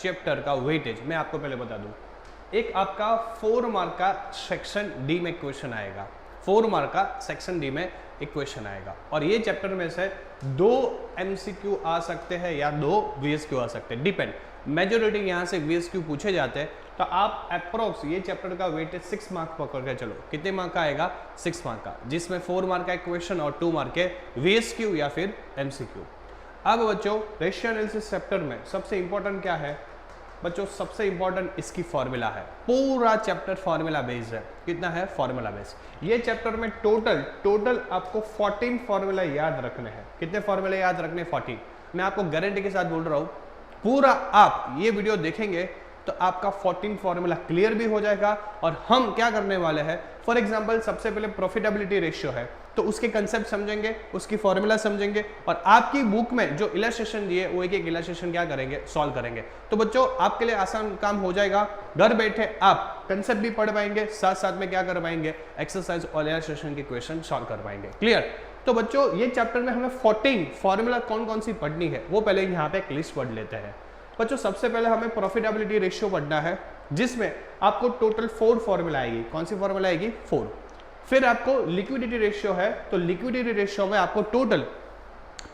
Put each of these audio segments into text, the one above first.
Chapter का weightage मैं आपको पहले बता दूं। एक आपका 4 मार्क का सेक्शन डी में क्वेश्चन आएगा, 4 मार्क का सेक्शन डी में एक क्वेश्चन आएगा, और ये चैप्टर में से 2 MCQ आ सकते हैं या 2 VSQ आ सकते हैं, डिपेंड। मेजोरिटी यहाँ से VSQ पूछे जाते हैं, तो आप अप्रोक्स ये चैप्टर का वेटेज 6 मार्क पकड़ के चलो। कितने मार्क का आएगा? 6 मार्क का, जिसमें 4 मार्क का एक क्वेश्चन और 2 मार्क के VSQ या फिर MCQ। अब बच्चों रेशियो एनालिसिस चैप्टर में सबसे इंपॉर्टेंट क्या है बच्चों? सबसे इंपॉर्टेंट इसकी फॉर्मूला है। पूरा चैप्टर फॉर्मूला बेस्ड है। कितना है? Formula based. ये चैप्टर में टोटल आपको 14 फॉर्मूला याद रखने हैं। कितने फॉर्मूला याद रखने? 14। मैं आपको गारंटी के साथ बोल रहा हूं, पूरा आप ये वीडियो देखेंगे तो आपका 14 फॉर्मूला क्लियर भी हो जाएगा। और हम क्या करने वाले हैं, फॉर एग्जांपल सबसे पहले प्रॉफिटेबिलिटी रेशियो है तो उसके कंसेप्ट समझेंगे, उसकी फॉर्मूला समझेंगे, और आपकी बुक में जो इलस्ट्रेशन दिए वो एक इलस्ट्रेशन क्या करेंगे? सॉल्व करेंगे। तो बच्चों आपके लिए आसान काम हो जाएगा। घर बैठे आप कंसेप्ट भी पढ़ पाएंगे, साथ साथ में क्या कर पाएंगे? एक्सरसाइज और इलस्ट्रेशन के क्वेश्चन सॉल्व कर पाएंगे। क्लियर? तो बच्चों ये चैप्टर में हमें 14 फॉर्मूला कौन कौन सी पढ़नी है वो पहले यहाँ पे एक लिस्ट पढ़ लेते हैं। बच्चों सबसे पहले हमें प्रॉफिटेबिलिटी रेशियो पढ़ना है, जिसमें आपको टोटल 4 फॉर्मूला आएगी। कौन सी फॉर्मूला आएगी? 4। फिर आपको लिक्विडिटी रेशियो है, तो लिक्विडिटी रेशियो में आपको टोटल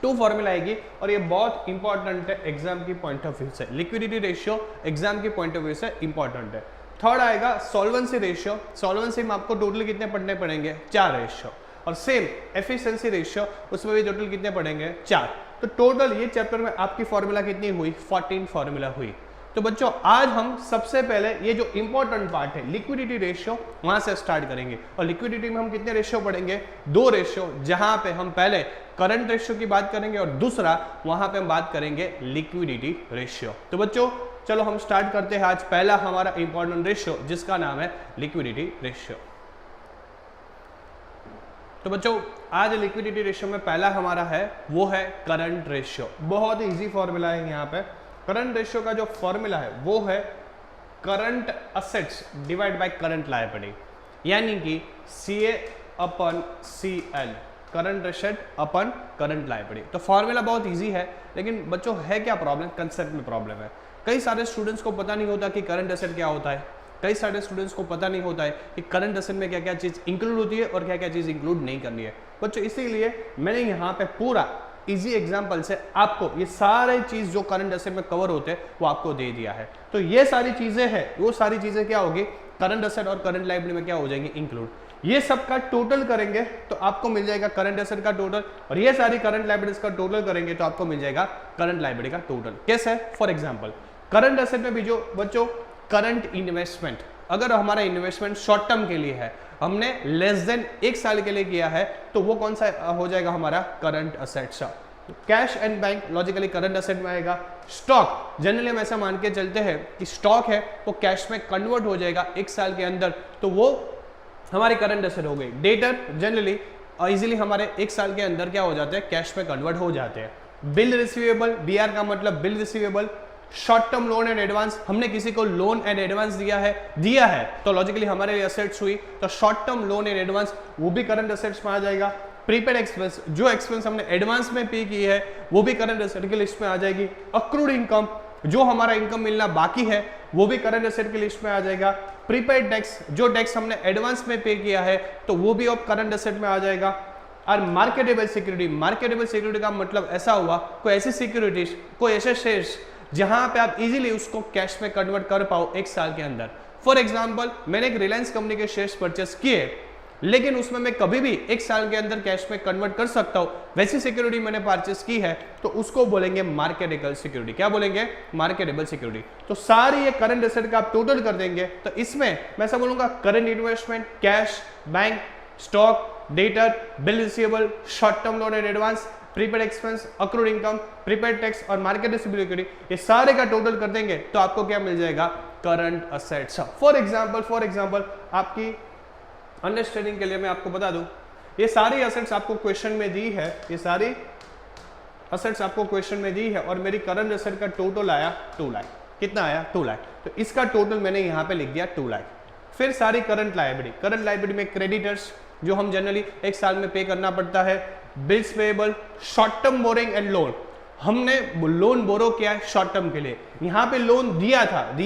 2 फॉर्मूला आएगी, और ये बहुत इंपॉर्टेंट है एग्जाम की पॉइंट ऑफ व्यू से। लिक्विडिटी रेशियो एग्जाम की पॉइंट ऑफ व्यू से इंपॉर्टेंट है। थर्ड आएगा सॉल्वेंसी रेशियो। सॉल्वेंसी में आपको टोटल कितने पढ़ने पड़ेंगे? 4 रेशियो। और सेम एफिशिएंसी रेशियो, उसमें भी टोटल कितने पढ़ेंगे? 4। तो टोटल ये चैप्टर में आपकी फॉर्मूला कितनी हुई? 14 फॉर्मूला हुई। तो बच्चों आज हम सबसे पहले ये जो इंपॉर्टेंट पार्ट है लिक्विडिटी रेशियो, वहां से स्टार्ट करेंगे। और लिक्विडिटी में हम कितने रेशियो पढ़ेंगे? 2 रेशियो, जहां पे हम पहले करंट रेशियो की बात करेंगे और दूसरा वहां पे हम बात करेंगे लिक्विडिटी रेशियो। तो बच्चों चलो हम स्टार्ट करते हैं आज पहला हमारा इंपॉर्टेंट रेशियो, जिसका नाम है लिक्विडिटी रेशियो। तो बच्चों आज लिक्विडिटी रेशियो में पहला हमारा है वो है करंट रेशियो। बहुत इजी फॉर्मूला है यहाँ पे। करंट रेशियो का जो फॉर्मूला है वो है current assets divide by current liability, यानी कि CA/CL, करंट एसेट अपन करंट लायबिलिटी। तो फॉर्मूला बहुत इजी है, लेकिन बच्चों है क्या प्रॉब्लम? कंसेप्ट में प्रॉब्लम है। कई सारे स्टूडेंट्स को पता नहीं होता कि करंट एसेट क्या होता है, कई सारे स्टूडेंट्स को पता नहीं होता है कि करंट एसेट में क्या क्या चीज इंक्लूड होती है और क्या क्या चीज इंक्लूड नहीं करनी है। बच्चों इसीलिए मैंने यहाँ पे पूरा इजी एग्जांपल से आपको ये सारे चीज जो करंट एसेट में कवर होते हैं वो आपको दे दिया है। तो ये सारी चीजें हैं, वो सारी चीजें क्या होगी? करंट एसेट और करंट लायबिलिटी में क्या हो जाएंगी? इंक्लूड। ये सब का टोटल करेंगे तो आपको मिल जाएगा करंट एसेट का टोटल, और ये सारी करंट लायबिलिटीज का टोटल करेंगे तो आपको मिल जाएगा करंट लायबिलिटी का टोटल। कैसे? फॉर एग्जाम्पल करंट एसेट में भी जो बच्चों करंट इन्वेस्टमेंट, अगर हमारा इन्वेस्टमेंट शॉर्ट टर्म के लिए है, हमने लेस देन 1 साल के लिए किया है, तो वो कौन सा हो जाएगा? हमारा current assets. Cash and bank logically current asset में आएगा। स्टॉक जनरली हम ऐसा मान के चलते हैं कि स्टॉक है वो कैश में कन्वर्ट हो जाएगा 1 साल के अंदर, तो वो हमारी करंट असेट हो गई। डेटर जनरली इजीली हमारे 1 साल के अंदर क्या हो जाते हैं? कैश में कन्वर्ट हो जाते हैं। बिल रिसीवेबल, BR का मतलब bill receivable. Short term loan and advance, हमने किसी को लोन एंड एडवांस दिया है तो लॉजिकली हमारे लिए असेट्स हुई, तो short term loan and advance वो भी करंट असेट्स में आ जाएगा। प्रीपेड एक्सपेंस, जो एक्सपेंस हमने एडवांस में पे की है वो भी करंट एसेट की लिस्ट में आ जाएगी। अक्रूड इनकम, जो हमारा इनकम मिलना बाकी है वो भी करंट एसेट की लिस्ट में आ जाएगा। प्रीपेड टैक्स, जो टैक्स हमने एडवांस में पे किया है तो वो भी अब करंट एसेट में आ जाएगा। और मार्केटेबल सिक्योरिटी, मार्केटेबल सिक्योरिटी का मतलब ऐसा हुआ कोई ऐसी सिक्योरिटीज, कोई ऐसे शेयर्स जहां पे आप इजीली उसको कैश में कन्वर्ट कर पाओ 1 साल के अंदर। फॉर एग्जांपल मैंने एक रिलायंस कंपनी के शेयर्स परचेस किए, लेकिन उसमें मैं कभी भी 1 साल के अंदर कैश में कन्वर्ट कर सकता हूं, वैसी सिक्योरिटी मैंने परचेस की है, तो उसको बोलेंगे मार्केटेबल सिक्योरिटी। क्या बोलेंगे? Marketable security. तो सारी ये करंट एसेट का आप टोटल कर देंगे तो इसमें मैं ऐसा बोलूंगा current investment, cash, bank, stock, debtor, bill receivable, short term loan and advance, prepaid expense, accrued income, prepaid tax और मार्केट सिक्योरिटी, ये सारे का टोटल कर देंगे तो आपको क्या मिल जाएगा? Current assets. फॉर एग्जांपल आपकी अंडरस्टैंडिंग के लिए मैं आपको बता दूं, ये सारी असेट्स आपको क्वेश्चन में दी है, ये सारी असेट्स आपको क्वेश्चन में दी है, और मेरी करंट असेट का टोटल आया 2 लाख। कितना आया? 2 लाख। तो इसका टोटल मैंने यहाँ पे लिख दिया 2 लाख। फिर सारी करंट लायबिलिटी में क्रेडिटर्स, जो हम जनरली 1 साल में पे करना पड़ता है, bills payable, short term borrowing and loan, हमने लोन बोरो किया है शॉर्ट टर्म के लिए, यहाँ पे लोन दिया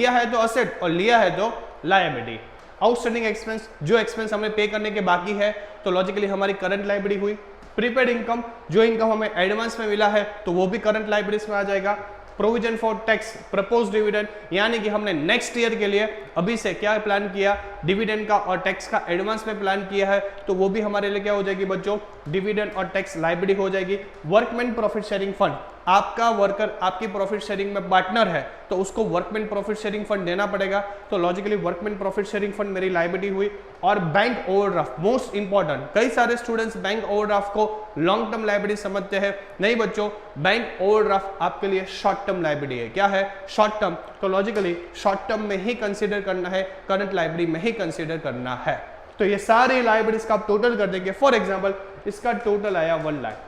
है तो असेट और लिया है तो लायबिलिटी। आउटस्टैंडिंग एक्सपेंस, जो एक्सपेंस हमें पे करने के बाकी है तो लॉजिकली हमारी करंट लायबिलिटी हुई। प्रीपेड इनकम, जो इनकम हमें एडवांस में मिला है तो वो भी करंट लायबिलिटीज में आ जाएगा। Provision for tax, propose dividend, यानी कि हमने नेक्स्ट ईयर के लिए अभी से क्या प्लान किया, डिविडेंड का और टैक्स का एडवांस में प्लान किया है तो वो भी हमारे लिए क्या हो जाएगी बच्चों, डिविडेंड और टैक्स लायबिलिटी हो जाएगी। वर्कमैन प्रॉफिट शेयरिंग फंड, आपका वर्कर आपकी प्रॉफिट शेयरिंग में पार्टनर है तो उसको वर्कमैन प्रॉफिट शेयरिंग फंड देना पड़ेगा, तो logically workman profit sharing fund मेरी लायबिलिटी हुई। और बैंक ओवरड्राफ्ट, मोस्ट इंपॉर्टेंट, कई सारे स्टूडेंट्स बैंक ओवरड्राफ्ट को लॉन्ग टर्म लायबिलिटी समझते हैं, नहीं बच्चों, बैंक ओवरड्राफ्ट आपके लिए शॉर्ट टर्म लायबिलिटी है। क्या है? शॉर्ट टर्म, तो लॉजिकली शॉर्ट टर्म में ही कंसीडर करना है, करंट लायबिलिटी में ही कंसीडर करना है। तो ये सारी लायबिलिटीज का आप टोटल कर देंगे। फॉर एग्जांपल इसका टोटल आया 1 लाख,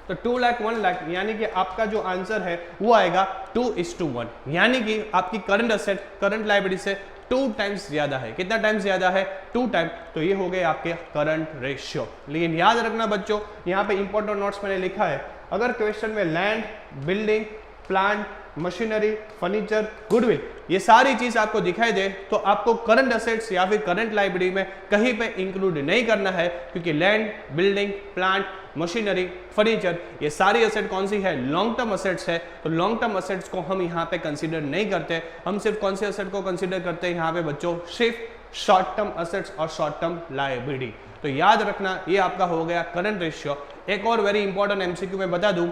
तो 2 लाख 1 लाख, यानी कि आपका जो आंसर है वो आएगा 2:1, यानी कि आपकी करंट असेट करंट लायबिलिटी से 2 टाइम्स ज्यादा है। कितना टाइम्स ज्यादा है? 2 टाइम। तो ये हो गए आपके करंट रेशियो। लेकिन याद रखना बच्चों, यहाँ पे इंपॉर्टेंट नोट्स मैंने लिखा है, अगर क्वेश्चन में land, building, plant, machinery, furniture, goodwill, ये सारी चीज आपको दिखाई दे तो आपको करंट असेट्स या फिर करंट लायबिलिटी में कहीं पे इंक्लूड नहीं करना है, क्योंकि land, building, plant, machinery, furniture, ये सारी असेट कौन सी है? लॉन्ग टर्म असेट्स है। तो लॉन्ग टर्म असेट्स को हम यहाँ पे कंसीडर नहीं करते, हम सिर्फ कौन से असेट को कंसीडर करते हैं यहाँ पे बच्चों? सिर्फ शॉर्ट टर्म असेट्स और शॉर्ट टर्म लायबिलिटी। तो याद रखना ये आपका हो गया करंट रेशियो। एक और वेरी इंपॉर्टेंट एमसीक्यू में बता दूं,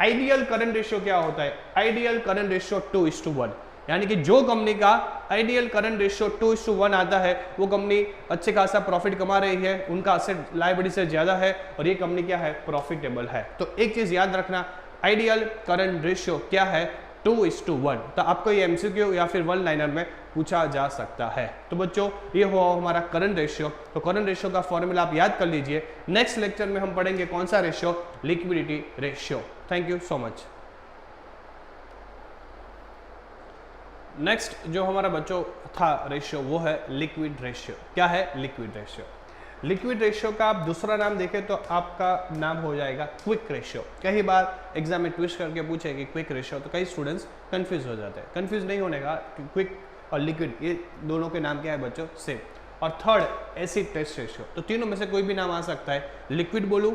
आइडियल करंट रेशियो क्या होता है? आइडियल करंट रेशियो 2:1, यानी कि जो कंपनी का आइडियल करंट रेशियो 2:1 आता है वो कंपनी अच्छे खासा प्रॉफिट कमा रही है, उनका असेट लायबिलिटी से ज्यादा है और ये कंपनी क्या है? प्रॉफिटेबल है। तो एक चीज याद रखना, आइडियल करंट रेशियो क्या है? 2:1। तो आपको ये एमसीक्यू या फिर 1 लाइनर में पूछा जा सकता है। तो बच्चों ये हुआ हमारा करंट रेशियो। तो करंट रेशियो का फॉर्मूला आप याद कर लीजिए। नेक्स्ट लेक्चर में हम पढ़ेंगे कौन सा ratio? Liquidity ratio. Thank you so much. Next जो हमारा बच्चों था रेशियो वो है लिक्विड रेशियो। क्या है? Liquid ratio. लिक्विड रेशियो का आप दूसरा नाम देखें तो आपका नाम हो जाएगा क्विक रेशियो। कई बार एग्जाम में ट्विस्ट करके पूछे कि क्विक रेशियो, तो कई स्टूडेंट्स कंफ्यूज हो जाते हैं। कंफ्यूज नहीं होने का, क्विक और लिक्विड ये दोनों के नाम क्या है बच्चों? सेम। और थर्ड एसिड टेस्ट रेशियो, तो तीनों में से कोई भी नाम आ सकता है। लिक्विड बोलूं,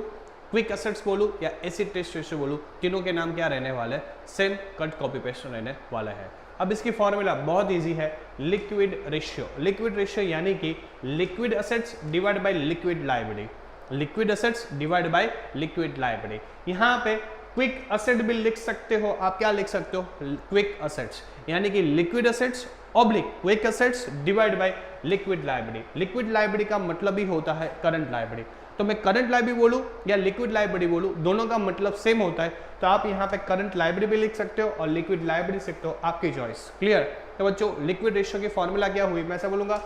क्विक एसेट्स बोलूं या एसिड टेस्ट रेशियो बोलूं, तीनों के नाम क्या रहने वाले? सेम, कट कॉपी पेस्ट रहने वाला है। अब इसकी फॉर्मूला बहुत इजी है, लिक्विड रेशियो। लिक्विड रेशियो यानी कि liquid assets divide by liquid liability, liquid assets divide by liquid liability. यहाँ पे क्विक एसेट भी लिख सकते हो आप, क्या लिख सकते हो? क्विक एसेट्स, यानी कि liquid assets oblique quick assets divide by liquid liability. Liquid liability का मतलब ही होता है करंट लायबिलिटी। तो मैं करंट लायबिलिटी बोलूं या लिक्विड लायबिलिटी बोलूं, दोनों का मतलब सेम होता है। तो आप यहाँ पे करंट लायबिलिटी भी लिख सकते हो और लिक्विड लायबिलिटी लिख सकते हो, आपकी चॉइस। क्लियर? तो बच्चों लिक्विड रेशियो की फॉर्मूला क्या हुई? मैं ऐसा बोलूंगा,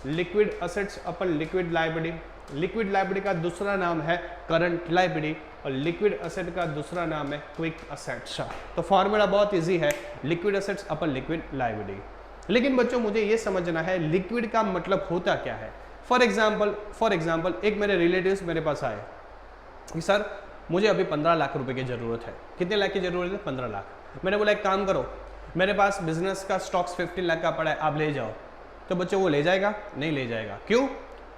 लिक्विड एसेट्स अपन लिक्विड लायबिलिटी। लिक्विड लायबिलिटी का दूसरा नाम है करंट लायबिलिटी और लिक्विड एसेट का दूसरा नाम है क्विक एसेट्स। तो फॉर्मूला बहुत इजी है, लिक्विड एसेट्स अपन लिक्विड लायबिलिटी। लेकिन बच्चों मुझे ये समझना है लिक्विड का मतलब होता क्या है। फॉर एग्जाम्पल एक मेरे रिलेटिव्स मेरे पास आए कि सर मुझे अभी 15 लाख रुपए की जरूरत है। कितने लाख की जरूरत है? 15 लाख। मैंने बोला एक काम करो, मेरे पास बिजनेस का स्टॉक्स 15 लाख का पड़ा है, आप ले जाओ। तो बच्चों वो ले जाएगा? नहीं ले जाएगा। क्यों?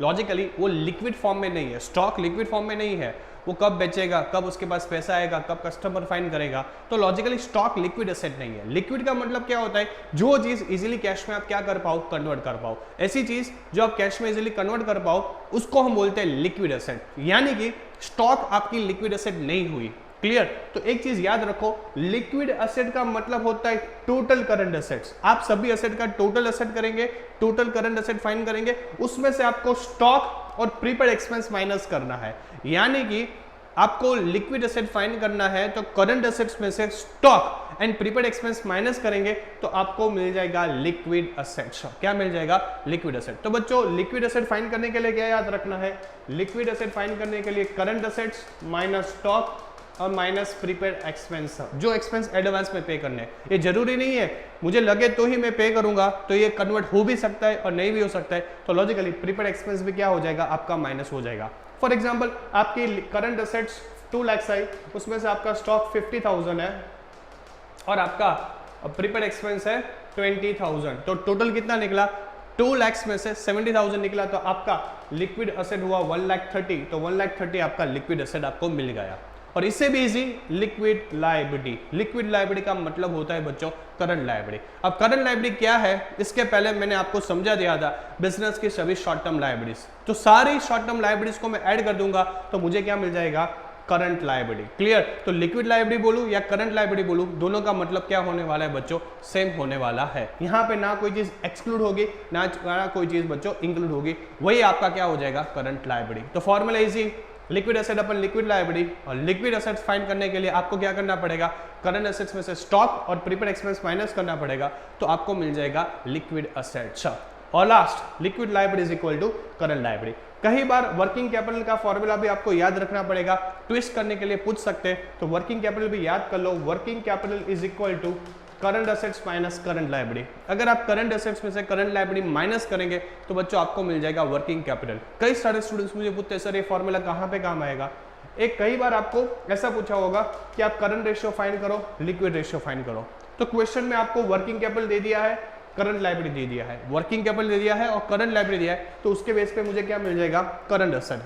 लॉजिकली वो लिक्विड फॉर्म में नहीं है, स्टॉक लिक्विड फॉर्म में नहीं है। वो कब बेचेगा, कब उसके पास पैसा आएगा, कब कस्टमर फाइंड करेगा। तो लॉजिकली स्टॉक लिक्विड एसेट नहीं है। लिक्विड का मतलब क्या होता है? जो चीज इजीली कैश में आप क्या कर पाओ? कन्वर्ट कर पाओ। ऐसी चीज जो आप कैश में इजीली कन्वर्ट कर पाओ उसको हम बोलते हैं लिक्विड एसेट, यानी कि स्टॉक आपकी लिक्विड एसेट नहीं हुई। क्लियर? तो एक चीज याद रखो, लिक्विड एसेट का मतलब होता है टोटल करंट एसेट्स। आप सभी एसेट का टोटल एसेट करेंगे, टोटल करंट एसेट फाइंड करेंगे, उसमें से आपको स्टॉक और प्रीपेड एक्सपेंस माइनस करना है। यानी कि आपको लिक्विड एसेट फाइंड करना है तो करंट एसेट्स में से stock and prepaid expense minus करेंगे तो आपको मिल जाएगा लिक्विड एसेट्स। क्या मिल जाएगा? Liquid asset. तो बच्चों लिक्विड एसेट फाइंड करने के लिए क्या याद रखना है? लिक्विड एसेट फाइंड करने के लिए करंट एसेट्स माइनस स्टॉक और माइनस प्रीपेड एक्सपेंस, जो एक्सपेंस एडवांस में पे करने। ये जरूरी नहीं है मुझे लगे तो ही मैं पे करूंगा, तो ये कन्वर्ट हो भी सकता है और नहीं भी हो सकता है। तो लॉजिकली प्रीपेड एक्सपेंस भी क्या हो जाएगा? आपका माइनस हो जाएगा। फॉर एग्जाम्पल आपकी करंट एसेट्स 2 लाख आई, उसमें से आपका स्टॉक 50,000 है और आपका प्रीपेड एक्सपेंस है 20,000, तो टोटल कितना निकला 2 लाख में से 70,000 निकला, तो आपका लिक्विड एसेट हुआ 1,30,000, तो 1,30,000 आपका लिक्विड एसेट आपको मिल गया। और इससे भी easy liquid liability, liquid liability का मतलब होता है बच्चों करंट लायबिलिटी। अब करंट लायबिलिटी क्या है, इसके पहले मैंने आपको समझा दिया था बिजनेस की सभी शॉर्ट टर्म लायबिलिटीज, तो सारी शॉर्ट टर्म लायबिलिटीज को मैं ऐड कर दूंगा तो मुझे क्या मिल जाएगा, करंट लायबिलिटी। क्लियर, तो लिक्विड लायबिलिटी बोलूं या करंट लायबिलिटी बोलूं, दोनों का मतलब क्या होने वाला है बच्चों, सेम होने वाला है। यहाँ पे ना कोई चीज एक्सक्लूड होगी ना कोई चीज बच्चों इंक्लूड होगी, वही आपका क्या हो जाएगा, करंट लायबिलिटी। तो फॉर्मूला इजी, लिक्विड एसेट अपन लिक्विड लायबिलिटी, और लिक्विड एसेट्स फाइंड करने के लिए आपको क्या करना पड़ेगा, करंट एसेट्स में से स्टॉक और प्रीपेड एक्सपेंस माइनस करना पड़ेगा, तो आपको मिल जाएगा लिक्विड एसेट्स। और last liquid liability is equal to current liability. कई बार वर्किंग कैपिटल का फॉर्मूला भी आपको याद रखना पड़ेगा, ट्विस्ट करने के लिए पूछ सकते हैं, तो वर्किंग कैपिटल भी याद कर लो, working capital is equal to current assets minus current liability. अगर आप करंट एसेट्स में से करंट लायबिलिटी माइनस करेंगे तो बच्चों आपको मिल जाएगा वर्किंग कैपिटल। कई सारे स्टूडेंट्स मुझे पूछते हैं सर ये फॉर्मूला कहाँ पे काम आएगा। एक कई बार आपको ऐसा पूछा होगा कि आप करंट रेशियो फाइंड करो, लिक्विड रेशियो फाइंड करो, तो क्वेश्चन में आपको वर्किंग कैपिटल दे दिया है, करंट लायबिलिटी दे दिया है, वर्किंग कैपिटल दे दिया है और करंट लायबिलिटी दिया है, तो उसके बेस पे मुझे क्या मिल जाएगा, करंट एसेट।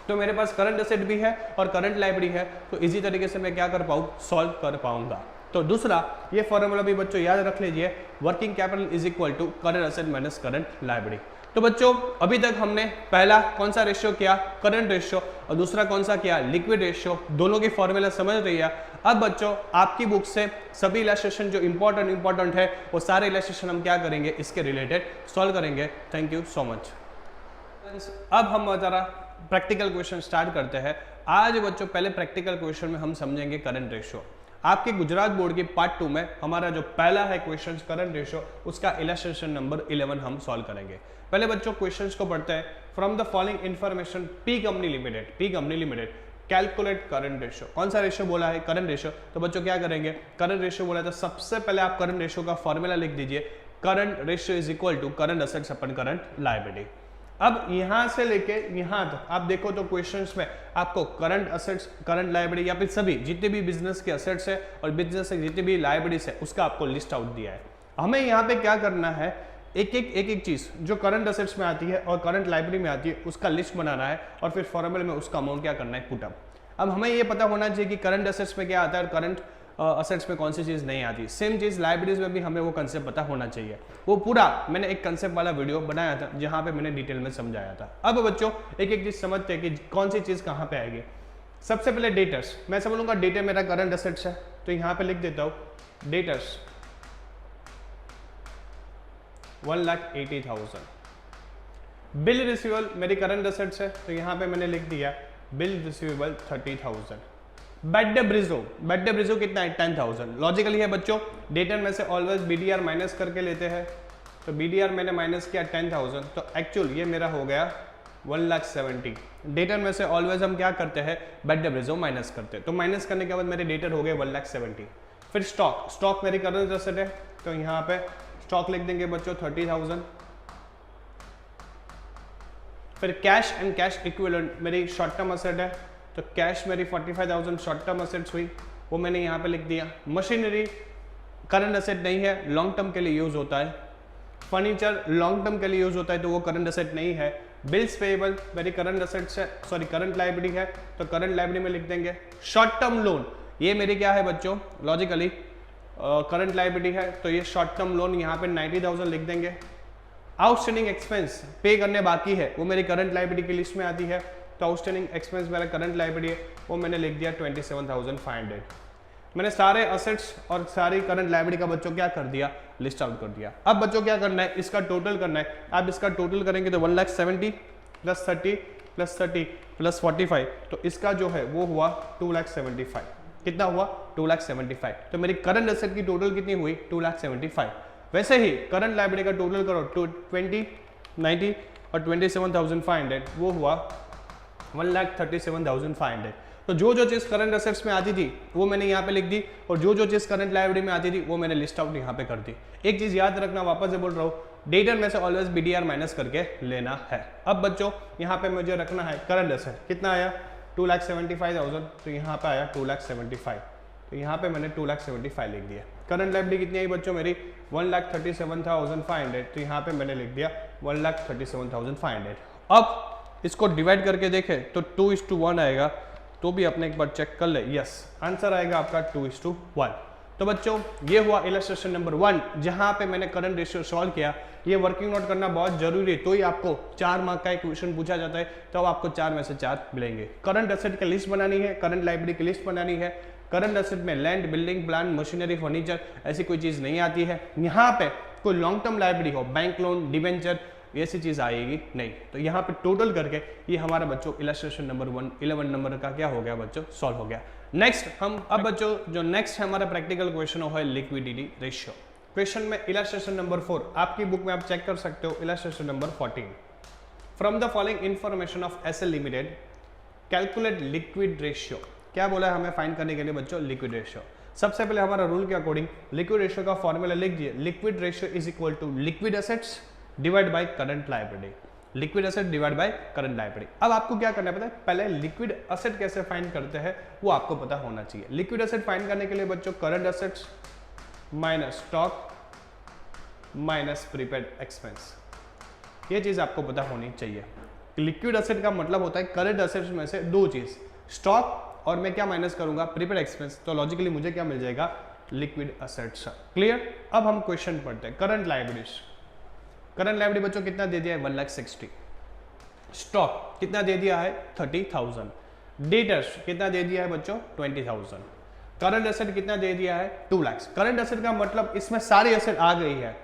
तो मेरे पास करंट एसेट भी है और करंट लायबिलिटी है, तो इजी तरीके से मैं क्या कर पाऊँ, सॉल्व कर पाऊंगा। तो दूसरा ये फॉर्मूला भी बच्चों याद रख लीजिए, working capital is equal to current asset minus current liability. तो बच्चों अभी तक हमने पहला कौन सा रेशियो किया, करंट रेशियो, और दूसरा कौन सा किया, लिक्विड रेशियो। दोनों की फॉर्मूला समझ रही है। अब बच्चों आपकी बुक से सभी इलस्ट्रेशन जो इंपॉर्टेंट है वो सारे इलस्ट्रेशन हम क्या करेंगे, इसके रिलेटेड सॉल्व करेंगे। Thank you so much. अब हम जरा प्रैक्टिकल क्वेश्चन स्टार्ट करते हैं। आज बच्चों पहले प्रैक्टिकल क्वेश्चन में हम समझेंगे करंट रेशियो। आपके गुजरात बोर्ड की पार्ट 2 में हमारा जो पहला है क्वेश्चन करंट रेशियो, उसका इलस्ट्रेशन नंबर 11 हम सॉल्व करेंगे। पहले बच्चों क्वेश्चंस को पढ़ते हैं। From the following information P company limited calculate current ratio. कौन सा रेशियो बोला है, करंट रेशियो। तो बच्चों क्या करेंगे, करंट रेशियो बोला है तो सबसे पहले आप करंट रेशियो का फॉर्मूला लिख दीजिए, current ratio is equal to current assets upon current liability. अब यहां से लेके यहां तक आप देखो तो क्वेश्चंस में आपको करंट एसेट्स, करंट लायबिलिटी या फिर सभी जितने भी बिजनेस के एसेट्स है और बिजनेस से जितने भी लायबिलिटीज है उसका आपको लिस्ट आउट दिया है। हमें यहाँ पे क्या करना है, एक चीज जो करंट एसेट्स में आती है और करंट लायबिलिटी में आती है उसका लिस्ट बनाना है और फिर फॉर्मूले में उसका अमाउंट क्या करना है, पुट अप। अब हमें ये पता होना चाहिए कि करंट एसेट्स में क्या आता है और करंट असेट्स में कौन सी चीज नहीं आती। सेम चीज लायबिलिटीज में भी हमें वो कंसेप्ट पता होना चाहिए। वो पूरा मैंने एक कंसेप्ट वाला वीडियो बनाया था जहां पे मैंने डिटेल में समझाया था। अब बच्चों एक चीज समझते हैं कि कौन सी चीज कहां पे आएगी। सबसे पहले डेटर्स, मैं समझूंगा डेटर मेरा करंट एसेट्स है तो यहां पे लिख देता हूं डेटर्स 1,80,000। बिल रिसीवेबल मेरी करंट एसेट्स है तो यहां पे मैंने लिख दिया बिल रिसीवेबल 30,000। बैड डेट ब्रिजो कितना है, 10,000। लॉजिकली है बच्चों, डेटर में से ऑलवेज बीडीआर माइनस करके लेते हैं, तो बीडीआर मैंने माइनस किया 10,000, तो एक्चुअल ये मेरा हो गया 1,70,000। डेटर में से ऑलवेज हम क्या करते हैं, बैड डेट ब्रिजो माइनस करते हैं, तो माइनस करने के बाद मेरे डेटर हो गए 1,70,000। फिर स्टॉक मेरी करंट एसेट है तो यहाँ पे स्टॉक लिख देंगे बच्चों 30,000। फिर कैश एंड कैश इक्विवेलेंट मेरी शॉर्ट टर्म एसेट है तो कैश मेरी 45,000 शॉर्ट टर्म एसेट्स हुई, वो मैंने यहाँ पे लिख दिया। मशीनरी करंट एसेट नहीं है, लॉन्ग टर्म के लिए यूज होता है। फर्नीचर लॉन्ग टर्म के लिए यूज होता है तो वो करंट एसेट नहीं है। बिल्स पेएबल मेरी करंट एसेट्स है, सॉरी करंट लायबिलिटी है तो करंट लायबिलिटी में लिख देंगे। शॉर्ट टर्म लोन ये मेरी क्या है बच्चों, लॉजिकली करंट लायबिलिटी है तो ये शॉर्ट टर्म लोन यहाँ पे 90,000 लिख देंगे। आउटस्टैंडिंग एक्सपेंस पे करने बाकी है वो मेरी करंट लायबिलिटी की लिस्ट में आती है, तो आउटस्टैंडिंग एक्सपेंस मेरा करंट लायबिलिटी है वो मैंने लिख दिया 27,500। मैंने सारे असेट्स और सारी करंट लायबिलिटी का बच्चों क्या कर दिया, लिस्ट आउट कर दिया। अब बच्चों क्या करना है, इसका टोटल करना है। आप इसका टोटल करेंगे तो 1,70,000 प्लस 30 प्लस 45, तो इसका जो है वो हुआ 2,75,000। कितना हुआ, 2,75,000। तो मेरी करंट एसेट की टोटल कितनी हुई, 2,75,000। वैसे ही करंट लायबिलिटी का टोटल करो 20, 90 और 27,500, वो हुआ 1,37,500। तो जो चीज़ करंट एसेट्स में आती थी वो मैंने यहाँ पे लिख दी और जो चीज़ करंट लायबिलिटी में आती थी वो मैंने लिस्ट आउट यहाँ पे कर दी। एक चीज़ याद रखना, वापस से बोल रहा हूँ, डेटर में से ऑलवेज बीडीआर माइनस करके लेना है। अब बच्चों यहाँ पे मुझे रखना है करंट एसेट, कितना आया 2,75,000, तो यहाँ पे आया 2,75,000, तो यहाँ पे मैंने 2,75,000 लिख दिया। करंट लायबिलिटी कितनी आई बच्चों मेरी 1,37,500, तो यहाँ पे मैंने लिख दिया 1,37,500। अब इसको डिवाइड करके देखें तो 2:1 आएगा, तो भी अपने एक बार चेक कर ले। यस, आंसर आएगा आपका 2:1। तो बच्चों ये हुआ इलस्ट्रेशन नंबर 1, जहां पे मैंने करंट रेशियो सॉल्व किया। ये वर्किंग नोट करना बहुत जरूरी है, तो ही आपको 4 मार्क का एक क्वेश्चन पूछा जाता है, तो आपको 4 में से 4 मिलेंगे। करंट एसेट की लिस्ट बनानी है, करंट लायबिलिटी की लिस्ट बनानी है। करंट एसेट में land, building, plant, machinery, furniture ऐसी कोई चीज नहीं आती है। यहाँ पे कोई लॉन्ग टर्म लायबिलिटी हो, बैंक लोन, डिवेंचर, ऐसी चीज आएगी नहीं। तो यहाँ पे टोटल करके ये हमारा बच्चों इलस्ट्रेशन नंबर 1 11 नंबर का क्या हो गया बच्चों, सॉल्व हो गया। नेक्स्ट हम अब बच्चों जो नेक्स्ट है हमारा प्रैक्टिकल क्वेश्चन है लिक्विडिटी रेशियो। क्वेश्चन में इलस्ट्रेशन नंबर 4 आपकी बुक में आप चेक कर सकते हो, illustration number 14। From the following information of S L limited calculate liquid ratio. क्या बोला है हमें फाइंड करने के लिए बच्चों, लिक्विड रेशियो। सबसे पहले हमारा रूल के अकॉर्डिंग लिक्विड रेशियो का फॉर्मूला लिख दिए, liquid ratio is equal to liquid assets divide by current liability. Liquid asset divide by current liability. अब आपको क्या करना है पता है, पहले लिक्विड एसेट कैसे फाइंड करते हैं वो आपको पता होना चाहिए। लिक्विड एसेट फाइंड करने के लिए बच्चों current assets minus stock minus prepaid expense, ये चीज आपको पता होनी चाहिए। लिक्विड एसेट का मतलब होता है करंट एसेट्स में से दो चीज, स्टॉक और मैं क्या माइनस करूंगा, प्रीपेड एक्सपेंस। तो लॉजिकली मुझे क्या मिल जाएगा, लिक्विड एसेट्स। क्लियर। अब हम क्वेश्चन पढ़ते हैं। करंट लायबिलिटीज, करंट लायबिलिटी बच्चों कितना दे दिया है 1,60,000। स्टॉक कितना दे दिया है 30,000। डेटर्स कितना दे दिया है बच्चों 20,000। करंट एसेट कितना दे दिया है 2 लाख। करंट एसेट का मतलब इसमें सारी एसेट आ गई है,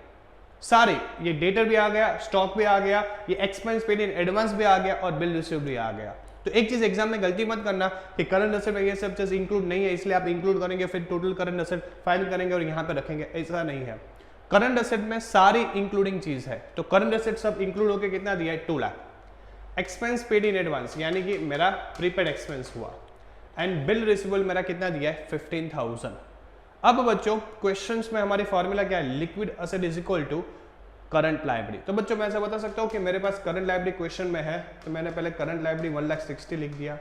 सारे, ये डेटर भी आ गया, स्टॉक भी आ गया, ये एक्सपेंस पेड इन एडवांस भी आ गया और बिल रिसीव भी आ गया। तो एक चीज एग्जाम में गलती मत करना कि करंट एसेट में ये सब चीज इंक्लूड नहीं है इसलिए आप इंक्लूड करेंगे फिर टोटल करंट एसेट फाइल करेंगे और यहाँ पे रखेंगे, ऐसा नहीं है। करंट एसेट में सारी इंक्लूडिंग चीज है, तो करंट एसेट सब इंक्लूड होकर कितना दिया है 2 lakh. Expense paid in advance यानी कि मेरा प्रीपेड एक्सपेंस हुआ, एंड बिल रिसीवेबल मेरा कितना दिया है 15,000। अब बच्चों क्वेश्चंस में हमारी फॉर्मूला क्या है, liquid asset is equal to current liability. तो बच्चों मैं ऐसा बता सकता हूं कि मेरे पास करंट लायबिलिटी क्वेश्चन में है, तो मैंने पहले करंट लायबिलिटी 1,60,000 लिख दिया।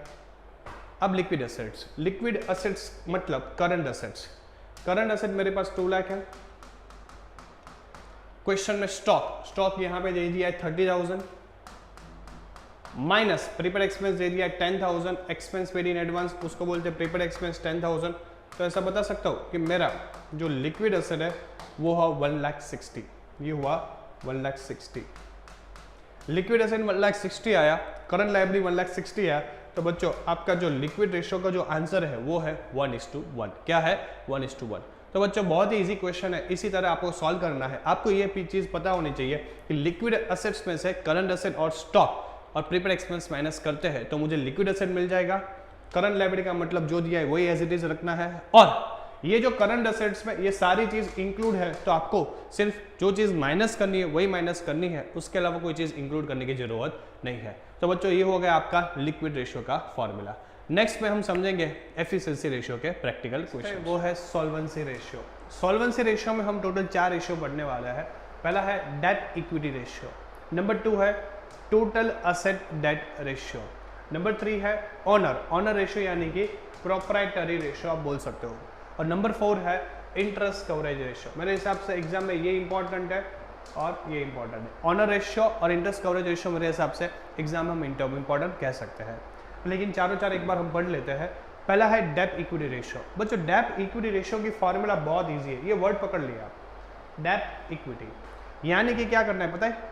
अब लिक्विड एसेट्स, लिक्विड एसेट्स मतलब करंट एसेट्स, करंट एसेट मेरे पास 2 लाख है। क्वेश्चन में स्टॉक, स्टॉक यहां पे दे दिया है 30,000 माइनस प्रीपेड एक्सपेंस दे दिया है 10,000। एक्सपेंस पेड इन एडवांस उसको बोलते हैं प्रीपेड एक्सपेंस 10,000। तो ऐसा बता सकता हूं कि मेरा जो लिक्विड एसेट है वो हुआ 1,60,000, ये हुआ 1,60,000। लिक्विड एसेट 1,60,000 आया, करंट लायबिलिटी 1,60,000 आया, तो बच्चों आपका जो लिक्विड रेशियो का जो आंसर है वो है 1:1। क्या है 1:1। तो बच्चों बहुत ही इजी क्वेश्चन है, इसी तरह आपको सॉल्व करना है। आपको ये चीज पता होनी चाहिए कि लिक्विड एसेट्स में से करंट एसेट और स्टॉक और प्रीपेड एक्सपेंस माइनस करते हैं तो मुझे लिक्विड एसेट मिल जाएगा। करंट लायबिलिटी का मतलब जो दिया है वही एज इट इज रखना है, और ये जो करंट एसेट्स में ये सारी चीज इंक्लूड है, तो आपको सिर्फ जो चीज माइनस करनी है वही माइनस करनी है, उसके अलावा कोई चीज इंक्लूड करने की जरूरत नहीं है। तो बच्चों ये हो गया आपका लिक्विड रेशियो का फॉर्मूला। नेक्स्ट में हम समझेंगे एफिशिएंसी रेशियो के प्रैक्टिकल क्वेश्चन, वो है सॉल्वेंसी रेशियो। सॉल्वेंसी रेशियो में हम टोटल 4 रेशियो पढ़ने वाले हैं। पहला है डेट इक्विटी रेशियो, नंबर 2 है total asset debt ratio, number 3 है ऑनर रेशियो यानी कि प्रोप्राइटरी रेशियो आप बोल सकते हो, और नंबर 4 है इंटरेस्ट कवरेज रेशियो। मेरे हिसाब से एग्जाम में ये इंपॉर्टेंट है और ये इंपॉर्टेंट है। ऑनर रेशियो और इंटरेस्ट कवरेज रेशियो मेरे हिसाब से एग्जाम में हम इंपॉर्टेंट कह सकते हैं, लेकिन चारों एक बार हम पढ़ लेते हैं। पहला है डेट इक्विटी रेशियो। बच्चों डेट इक्विटी रेशियो की फॉर्मूला बहुत ईजी है, ये वर्ड पकड़ लिया, डेट इक्विटी यानी कि क्या करना है पता है,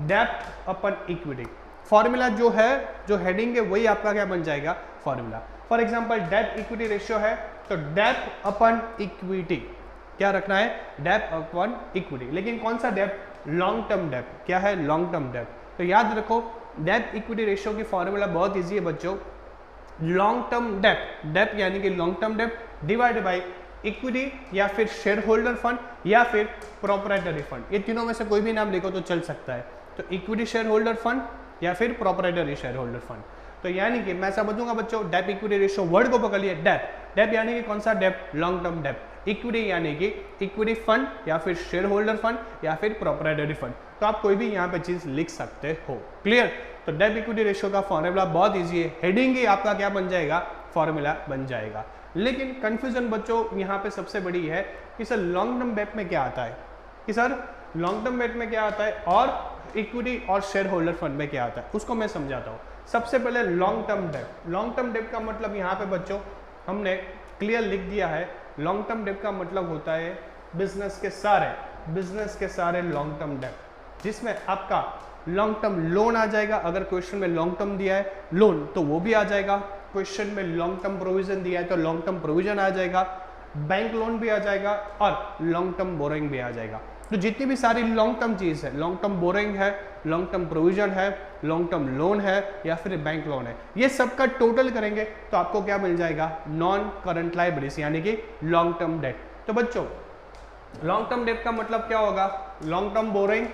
डेट अपन इक्विटी। फॉर्मूला जो है, जो हेडिंग है वही आपका क्या बन जाएगा formula. For example date equity ratio है तो डेट अपन इक्विटी क्या रखना है, डेट अपन इक्विटी। लेकिन कौन सा डेट, लॉन्ग टर्म डेट। क्या है, लॉन्ग टर्म डेट। तो याद रखो डेट इक्विटी रेशियो की फॉर्मूला बहुत इजी है बच्चों, लॉन्ग टर्म डेट, डेट यानी कि long term date divide by equity या फिर शेयर होल्डर फंड या फिर प्रोप्राइटरी फंड, ये तीनों में से कोई भी नाम लिखो तो चल सकता है। तो इक्विटी शेयर होल्डर फंड या फिर प्रोप्राइटरी शेयर होल्डर फंड। तो यानी कि मैं समझूंगा बच्चों डेट इक्विटी रेशियो वर्ड को पकड़ लिया, डेट, डेट यानी कि कौन सा debt, long term debt. Equity यानी कि इक्विटी फंड या फिर शेयर होल्डर फंड या फिर प्रोप्राइटरी फंड। तो आप कोई भी यहाँ पे चीज लिख सकते हो। क्लियर? तो डेट इक्विटी रेशियो का फॉर्मूला बहुत इजी है, हेडिंग ही आपका क्या बन जाएगा, फॉर्मूला बन जाएगा। लेकिन कंफ्यूजन बच्चों यहाँ पे सबसे बड़ी है कि सर लॉन्ग टर्म डेट में क्या आता है, कि सर लॉन्ग टर्म डेट में क्या आता है और इक्विटी और शेयर होल्डर फंड में क्या आता है, उसको मैं समझाता हूँ। सबसे पहले long term date. Long term date का मतलब यहाँ पे बच्चों हमने क्लियर लिख दिया है, लॉन्ग टर्म डेट का मतलब होता है बिजनेस के सारे लॉन्ग टर्म डेट, जिसमें आपका लॉन्ग टर्म लोन आ जाएगा। अगर क्वेश्चन में लॉन्ग टर्म दिया है लोन तो वो भी आ जाएगा, क्वेश्चन में लॉन्ग टर्म प्रोविजन दिया है तो लॉन्ग टर्म प्रोविजन आ जाएगा, बैंक लोन भी आ जाएगा और लॉन्ग टर्म बोरोइंग भी आ जाएगा। तो जितनी भी सारी लॉन्ग टर्म चीज है, लॉन्ग टर्म बोरोइंग है, लॉन्ग टर्म प्रोविजन है, लॉन्ग टर्म लोन है या फिर बैंक लोन है, ये सबका टोटल करेंगे तो आपको क्या मिल जाएगा, नॉन करंट लायबिलिटीज यानी कि लॉन्ग टर्म डेट। तो बच्चों लॉन्ग टर्म डेट का मतलब क्या होगा, long term borrowing,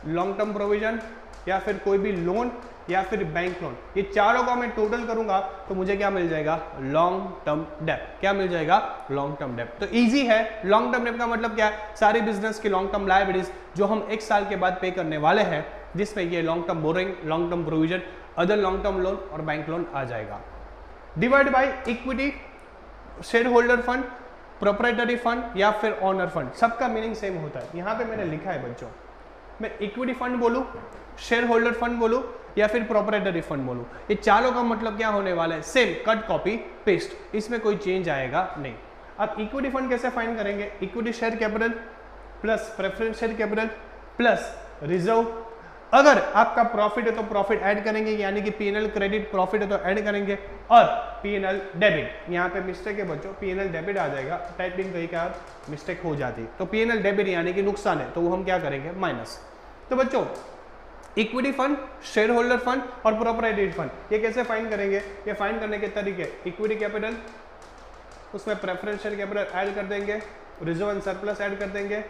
long term provision या फिर कोई भी लोन या फिर बैंक लोन, ये चारों का मैं टोटल करूंगा तो मुझे क्या मिल जाएगा, लॉन्ग टर्म डेट। क्या मिल जाएगा, लॉन्ग टर्म डेट। तो इजी है। लॉन्ग टर्म डेट का मतलब क्या है, सारी बिजनेस की लॉन्ग टर्म लायबिलिटीज जो हम 1 साल के बाद पे करने वाले हैं, जिसमें ये long term borrowing, long term provision, other long term loan और बैंक लोन आ जाएगा। Divide by equity, share holder fund, proprietary fund या फिर ऑनर फंड, सबका मीनिंग सेम होता है। यहाँ पे मैंने लिखा है बच्चों, मैं इक्विटी फंड बोलूं, शेयर होल्डर फंड बोलूं या फिर प्रोप्राइटरी फंड बोलूं, ये चारों का मतलब क्या होने वाला है, सेम, कट कॉपी पेस्ट, इसमें कोई चेंज आएगा नहीं। अब इक्विटी फंड कैसे फाइंड करेंगे, equity share capital plus preference share capital plus reserve. अगर आपका प्रॉफिट है तो प्रॉफिट ऐड करेंगे, यानी कि पीएनएल क्रेडिट, प्रॉफिट है तो ऐड करेंगे, और पीएनएल डेबिट, यहाँ पे मिस्टेक है बच्चों, पीएनएल डेबिट आ जाएगा, टाइपिंग कहीं का मिस्टेक हो जाती है, तो पीएनएल डेबिट यानी कि नुकसान है तो वो हम क्या करेंगे, माइनस। तो बच्चों equity fund, share holder fund और प्रोप्राइटरी फंड, ये कैसे फाइंड करेंगे, ये फाइंड करने के तरीके, इक्विटी कैपिटल, उसमें प्रेफरेंशियल कैपिटल ऐड कर देंगे, रिजर्व एंड सरप्लस ऐड कर देंगे,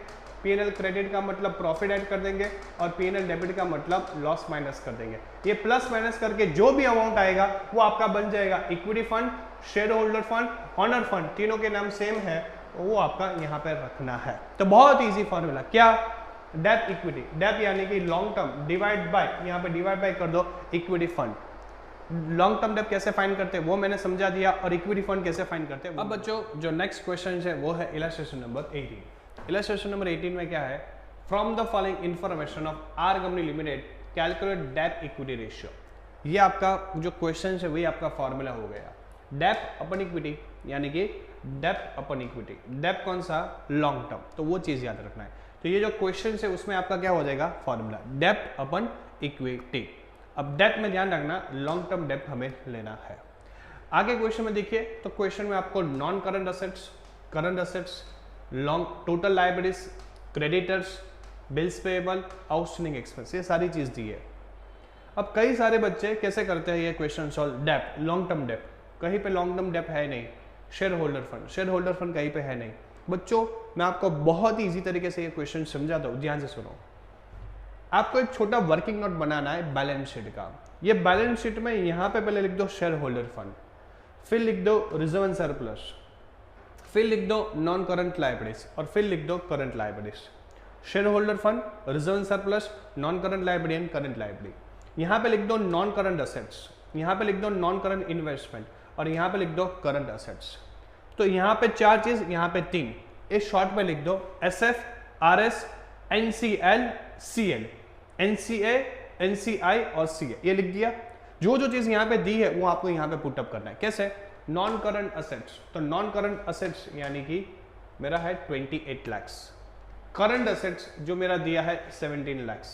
पीएनएल क्रेडिट का मतलब प्रॉफिट ऐड कर देंगे और पीएनएल डेबिट का मतलब लॉस माइनस कर देंगे। ये प्लस माइनस करके जो भी अमाउंट आएगा वो आपका बन जाएगा equity fund, share holder fund, owner fund, तीनों के नाम सेम है, वो आपका यहाँ पे रखना है। तो बहुत इजी फॉर्मूला, क्या, डेट इक्विटी, डेट यानी कि लॉन्ग टर्म, डिवाइड बाय, यहाँ पे डिवाइड बाय कर दो equity fund. Long term date कैसे फाइंड करते हैं वो मैंने समझा दिया, और इक्विटी फंड कैसे फाइंड करते हैं। अब बच्चों जो नेक्स्ट क्वेश्चन है वो है इलस्ट्रेशन नंबर 18। इलस्ट्रेशन नंबर 18 में क्या है, from the following information of R company limited calculate debt equity ratio. ये आपका जो क्वेश्चन है वही आपका फॉर्मूला हो गया, डेट अपन इक्विटी यानी कि डेट अपन इक्विटी, डेट कौन सा, लॉन्ग टर्म, तो वो चीज याद रखना है। तो ये जो क्वेश्चन है उसमें आपका क्या हो जाएगा, फॉर्मूला डेट अपन इक्विटी। अब डेट में ध्यान रखना, लॉन्ग टर्म डेट हमें लेना है। आगे क्वेश्चन में देखिए, तो क्वेश्चन में आपको non current assets, current assets, long total liabilities, creditors, bills payable, outstanding expense, ये सारी चीज दी है। अब कई सारे बच्चे कैसे करते हैं ये question solve, debt, long term debt, कहीं पे लॉन्ग टर्म डेट है नहीं, share holder fund, share holder fund कहीं पे है नहीं। बच्चों मैं आपको बहुत ही इजी तरीके से ये क्वेश्चन समझाता हूँ, ध्यान से सुनो। आपको एक छोटा वर्किंग नोट बनाना है बैलेंस शीट का। ये बैलेंस शीट में यहाँ पे पहले लिख दो शेयर होल्डर फंड, फिर लिख दो रिजर्व एंड सरप्लस, फिर लिख दो नॉन करंट लायबिलिटीज और फिर लिख दो current liabilities. Share holder fund, reserve and surplus, non current liability and current liability. यहाँ पे लिख दो नॉन करंट असेट्स, यहाँ पे लिख दो नॉन करंट इन्वेस्टमेंट और यहाँ पे लिख दो करंट असेट्स। तो यहाँ पे 4 चीज, यहाँ पे 3, इस शॉर्ट में लिख दो SF, RS, NCL, CL, NCA, NCI और CA, ये लिख दिया। जो जो चीज यहाँ पे दी है वो आपको यहाँ पे पुटअप करना है। कैसे, नॉन करंट असेट्स, तो नॉन करंट असेट्स यानी कि मेरा है 28 लाख, करंट असेट्स जो मेरा दिया है 17 lakh,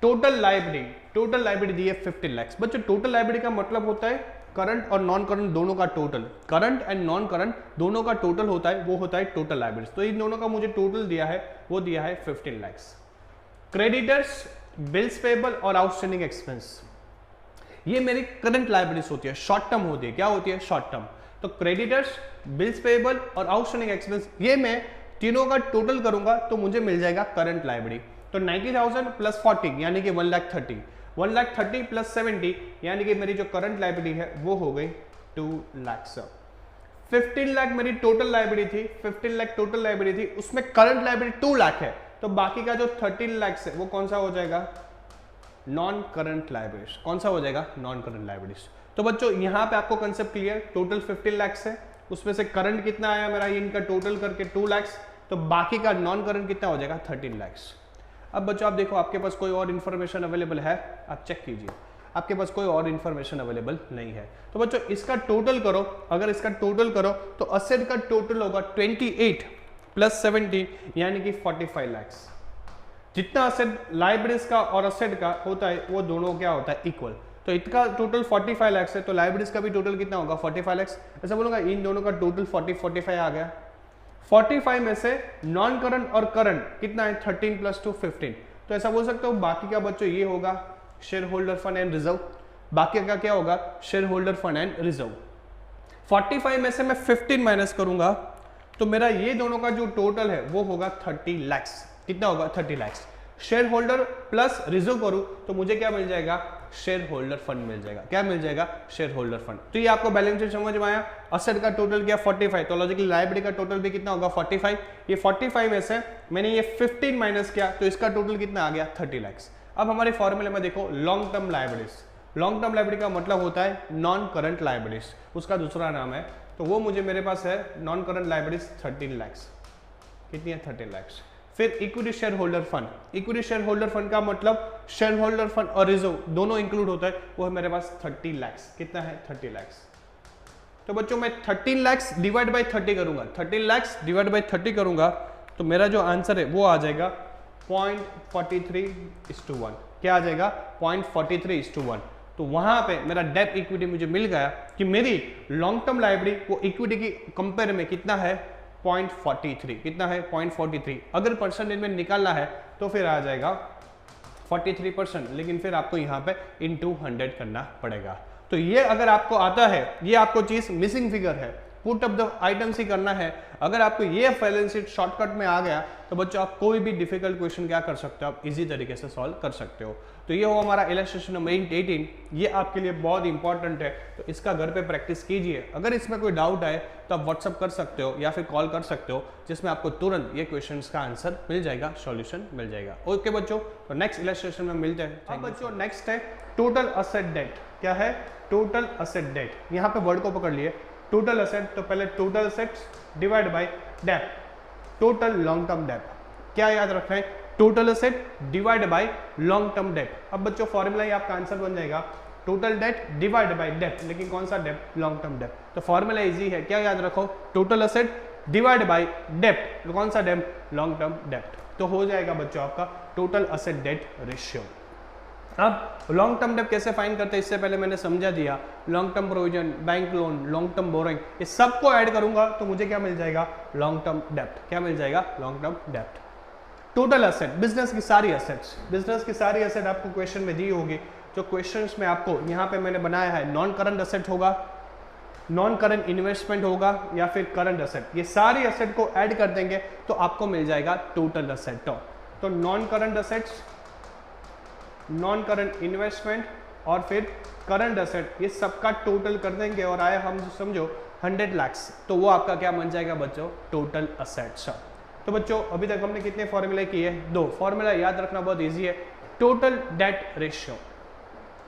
total liability, total liability दी है 15 लाख। बच्चों टोटल लायबिलिटी का मतलब होता है करंट और नॉन करंट दोनों का total, current and non current दोनों का टोटल होता है, वो होता है टोटल लायबिलिटीज। तो इन दोनों का मुझे टोटल दिया है, वो दिया है 15 लाख। क्रेडिटर्स, बिल्स पेएबल और आउटस्टैंडिंग एक्सपेंस, ये मेरी करंट लायबिलिटीज होती है, शॉर्ट टर्म होती है। क्या होती है, शॉर्ट टर्म। तो क्रेडिटर्स, बिल्स पेएबल और आउटस्टैंडिंग एक्सपेंस, ये मैं तीनों का टोटल करूंगा तो मुझे मिल जाएगा करंट लायबिलिटी। तो 90,000 प्लस 40 यानी कि 1,30,000, 1,30,000 प्लस 70 यानी कि मेरी जो करंट लायबिलिटी है वो हो गई 2 लाख। 15 लाख मेरी टोटल लायबिलिटी थी, 15 लाख टोटल लायबिलिटी थी, उसमें करंट लायबिलिटी 2 लाख है, तो बाकी का जो 13 लाख है वो कौन सा हो जाएगा, नॉन करंट लायबिलिटीज। कौन सा हो जाएगा, नॉन करंट लायबिलिटीज। तो बच्चों यहाँ पे आपको कंसेप्ट क्लियर, टोटल 15 लाख है, उसमें से करंट कितना आया मेरा, ये इनका टोटल करके 2 लाख, तो बाकी का नॉन करंट कितना हो जाएगा 13 लाख। अब बच्चों आप देखो आपके पास कोई और इन्फॉर्मेशन अवेलेबल है, आप चेक कीजिए, आपके पास कोई और इन्फॉर्मेशन अवेलेबल नहीं है। तो बच्चों इसका टोटल करो, अगर इसका टोटल करो तो असेट का टोटल होगा 28 + 17 यानी कि 45 लाख। जितना असेट लाइब्रेरीज का और असेट का होता है वो दोनों क्या होता है, इक्वल। तो इसका टोटल 45 लाख है, तो लाइब्रेरीज का भी टोटल कितना होगा 45 लाख। ऐसा बोलूंगा इन दोनों का टोटल 45 आ गया। 45 में से नॉन करंट और करंट कितना है 13 + 2 15। तो ऐसा बोल सकते हो बाकी का बच्चों ये होगा share holder fund and reserve, बाकी का क्या होगा share holder fund and reserve. 45 में से मैं 15 माइनस करूंगा तो मेरा ये दोनों का जो टोटल है वो होगा 30 लाख। कितना होगा 30 lakh. Share holder plus reserve करूं तो मुझे क्या मिल जाएगा, शेयर होल्डर फंड मिल जाएगा। क्या मिल जाएगा, शेयर होल्डर फंड। तो ये आपको बैलेंस शीट समझ में आया। असेट का टोटल क्या 45, तो लॉजिकली लायबिलिटी का टोटल भी कितना होगा 45। ये 45 में से मैंने ये 15 माइनस किया तो इसका टोटल कितना आ गया 30 लाख। अब हमारे फॉर्मूले में देखो long term liabilities. Long term liability का मतलब होता है नॉन करंट लायबिलिटीज, उसका दूसरा नाम है। तो वो मुझे मेरे पास है नॉन करंट लायबिलिटीज 13 लाख। कितनी है 13 लाख। फिर equity share holder fund. Equity share holder fund का मतलब शेयर होल्डर फंड और रिजर्व दोनों इंक्लूड होता है, वो है मेरे पास 30 लाख। कितना है 30 लाख। तो बच्चों मैं 13 लाख डिवाइड बाय 30 करूंगा, 13 लाख डिवाइड बाय 30 करूंगा तो मेरा जो आंसर है वो आ जाएगा 0.43:1। क्या आ जाएगा 0.43:1। तो वहां पे मेरा डेब्ट इक्विटी मुझे मिल गया कि मेरी लॉन्ग टर्म लायबिलिटी वो इक्विटी की कंपेयर में कितना है 0.43। कितना है 0.43। अगर परसेंटेज में निकालना है तो फिर आ जाएगा 43%, लेकिन फिर आपको यहाँ पे into 100 करना पड़ेगा। तो ये अगर आपको आता है, ये आपको चीज मिसिंग फिगर है, पुट अप द आइटम्स ही करना है। अगर आपको ये बैलेंस शीट शॉर्टकट में आ गया तो बच्चों आप कोई भी डिफिकल्ट क्वेश्चन क्या कर सकते हो, आप इजी तरीके से सॉल्व कर सकते हो। तो ये हो हमारा इलस्ट्रेशन नंबर 18। ये आपके लिए बहुत इंपॉर्टेंट है, तो इसका घर पे प्रैक्टिस कीजिए। अगर इसमें कोई डाउट आए तो आप व्हाट्सअप कर सकते हो या फिर कॉल कर सकते हो, जिसमें आपको तुरंत ये क्वेश्चंस का आंसर मिल जाएगा, सॉल्यूशन मिल जाएगा। ओके बच्चों, तो नेक्स्ट इलस्ट्रेशन में मिलते हैं। अब बच्चों नेक्स्ट है टोटल असेट डेट। क्या है टोटल असेट डेट। यहाँ पे वर्ड को पकड़ लिए टोटल असेट, तो पहले total assets divide by debt, total long term debt. क्या याद रखना है, total asset divide by long term debt. अब बच्चों फॉर्मूला ही आपका आंसर बन जाएगा total debt divide by debt, लेकिन कौन सा डेट, लॉन्ग टर्म डेट। तो फॉर्मूला इजी है, क्या याद रखो, total asset divide by debt, कौन सा डेट, लॉन्ग टर्म डेट। तो हो जाएगा बच्चों आपका टोटल असेट डेट रेशियो। अब लॉन्ग टर्म डेट कैसे फाइंड करते हैं, इससे पहले मैंने समझा दिया। Long term provision, bank loan, long term borrowing, ये सबको ऐड करूंगा तो मुझे क्या मिल जाएगा, लॉन्ग टर्म डेट। क्या मिल जाएगा, long term date. Total asset, business की सारी एसेट्स, बिजनेस की सारी एसेट आपको क्वेश्चन में दी होगी। जो क्वेश्चंस में आपको यहाँ पे मैंने बनाया है, नॉन करंट एसेट होगा, नॉन करंट इन्वेस्टमेंट होगा या फिर करंट एसेट, ये सारी एसेट को ऐड कर देंगे तो आपको मिल जाएगा टोटल एसेट। तो non current assets, non current investment और फिर करंट एसेट, ये सबका टोटल कर देंगे और आए हम समझो 100 लाख, तो वो आपका क्या बन जाएगा बच्चों, टोटल एसेट्स। तो बच्चों अभी तक हमने कितने फॉर्मूले किए, 2 फॉर्मूला याद रखना बहुत इजी है। Total debt ratio,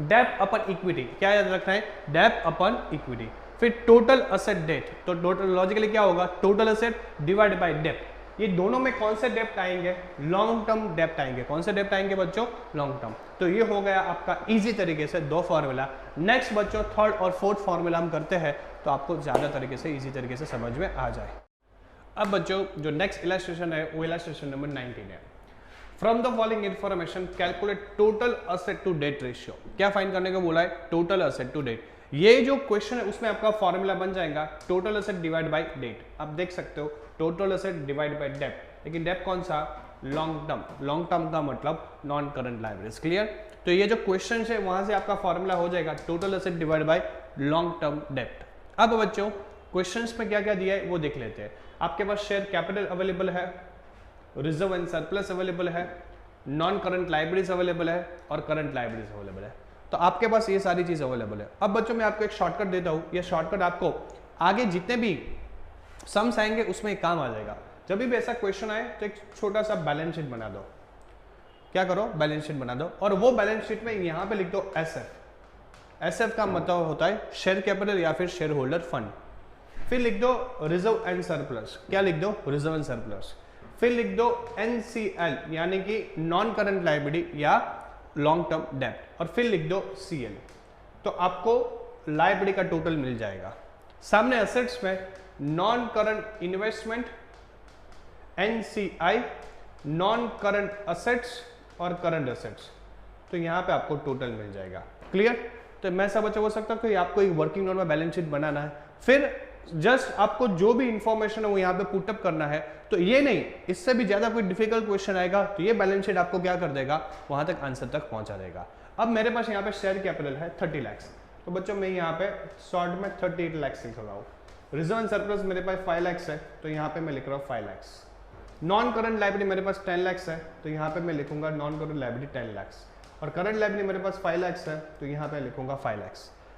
debt upon equity, क्या याद रखना है, डेट अपन इक्विटी। फिर टोटल एसेट डेट, तो टोटल लॉजिकली क्या होगा, total asset divide by debt. ये दोनों में कौन से डेप्ट आएंगे, लॉन्ग टर्म डेप्ट आएंगे। कौन से डेप्ट आएंगे बच्चों, लॉन्ग टर्म। तो ये हो गया आपका इजी तरीके से 2 फॉर्मूला। नेक्स्ट बच्चों थर्ड और फोर्थ फॉर्मूला हम करते हैं तो आपको ज्यादा तरीके से इजी तरीके से समझ में आ जाए। अब बच्चों जो नेक्स्ट इलस्ट्रेशन है वो इलस्ट्रेशन नंबर 19 है। From the following information calculate total asset to debt ratio. क्या फाइंड करने को बोला है, टोटल एसेट टू डेट। ये जो क्वेश्चन है उसमें आपका फॉर्मूला बन जाएगा total asset divide by debt. आप देख सकते हो total asset divide by debt, लेकिन डेट कौन सा, लॉन्ग टर्म। लॉन्ग टर्म का मतलब नॉन करंट लायबिलिटीज। क्लियर। तो ये जो क्वेश्चन है वहां से आपका फॉर्मूला हो जाएगा total asset divide by long term debt. अब बच्चों क्वेश्चंस में क्या क्या दिया है वो देख लेते हैं। आपके पास शेयर कैपिटल अवेलेबल है, रिजर्व एंड सरप्लस अवेलेबल है, नॉन करंट लायबिलिटीज अवेलेबल है और करंट लायबिलिटीज अवेलेबल है। तो आपके पास ये सारी चीज अवेलेबल है। अब बच्चों मैं आपको एक शॉर्टकट देता हूं, ये शॉर्टकट आपको आगे जितने भी सम्स आएंगे उसमें काम आ जाएगा। जब भी ऐसा क्वेश्चन आए तो एक छोटा सा बैलेंस शीट बना दो। क्या करो, बैलेंस शीट बना दो, और वो बैलेंस शीट में यहाँ पे लिख दो SF। SF का मतलब होता है शेयर कैपिटल या फिर शेयर होल्डर फंड। फिर लिख दो रिजर्व एंड सरप्लस। क्या लिख दो, रिजर्व एंड सरप्लस। फिर लिख दो NCL यानी कि नॉन करंट लायबिलिटी या लॉन्ग टर्म डेब्ट, और फिर लिख दो CL। तो आपको लायबिलिटी का टोटल मिल जाएगा। सामने एसेट्स में non current investment, NCI, non current assets और करंट असेट्स, तो यहां पे आपको टोटल मिल जाएगा। क्लियर? तो मैं सब बच्चों को सकता हूं कि आपको एक वर्किंग नोट में बैलेंस शीट बनाना है, फिर जस्ट आपको जो भी इंफॉर्मेशन है वो यहाँ पे पुटअप करना है। तो ये नहीं, इससे भी ज्यादा कोई डिफिकल्ट क्वेश्चन आएगा तो ये बैलेंस शीट आपको क्या कर देगा, वहां तक आंसर तक पहुंचा देगा। अब मेरे पास यहाँ पे शेयर कैपिटल है 30 लाख, तो बच्चों मैं यहाँ पे शॉर्ट में 38 लाख लिख रहा हूँ। रिजर्व एंड सरप्लस मेरे पास 5 लाख है, तो यहाँ पे मैं लिख रहा हूँ 5 लाख। नॉन करंट लायबिलिटी मेरे पास 10 लाख है, तो यहाँ पे मैं लिखूंगा नॉन करंट लायबिलिटी 10 लाख। और करंट लायबिलिटी मेरे पास 5 लाख है, तो यहाँ पे लिखूंगा 5 लाख।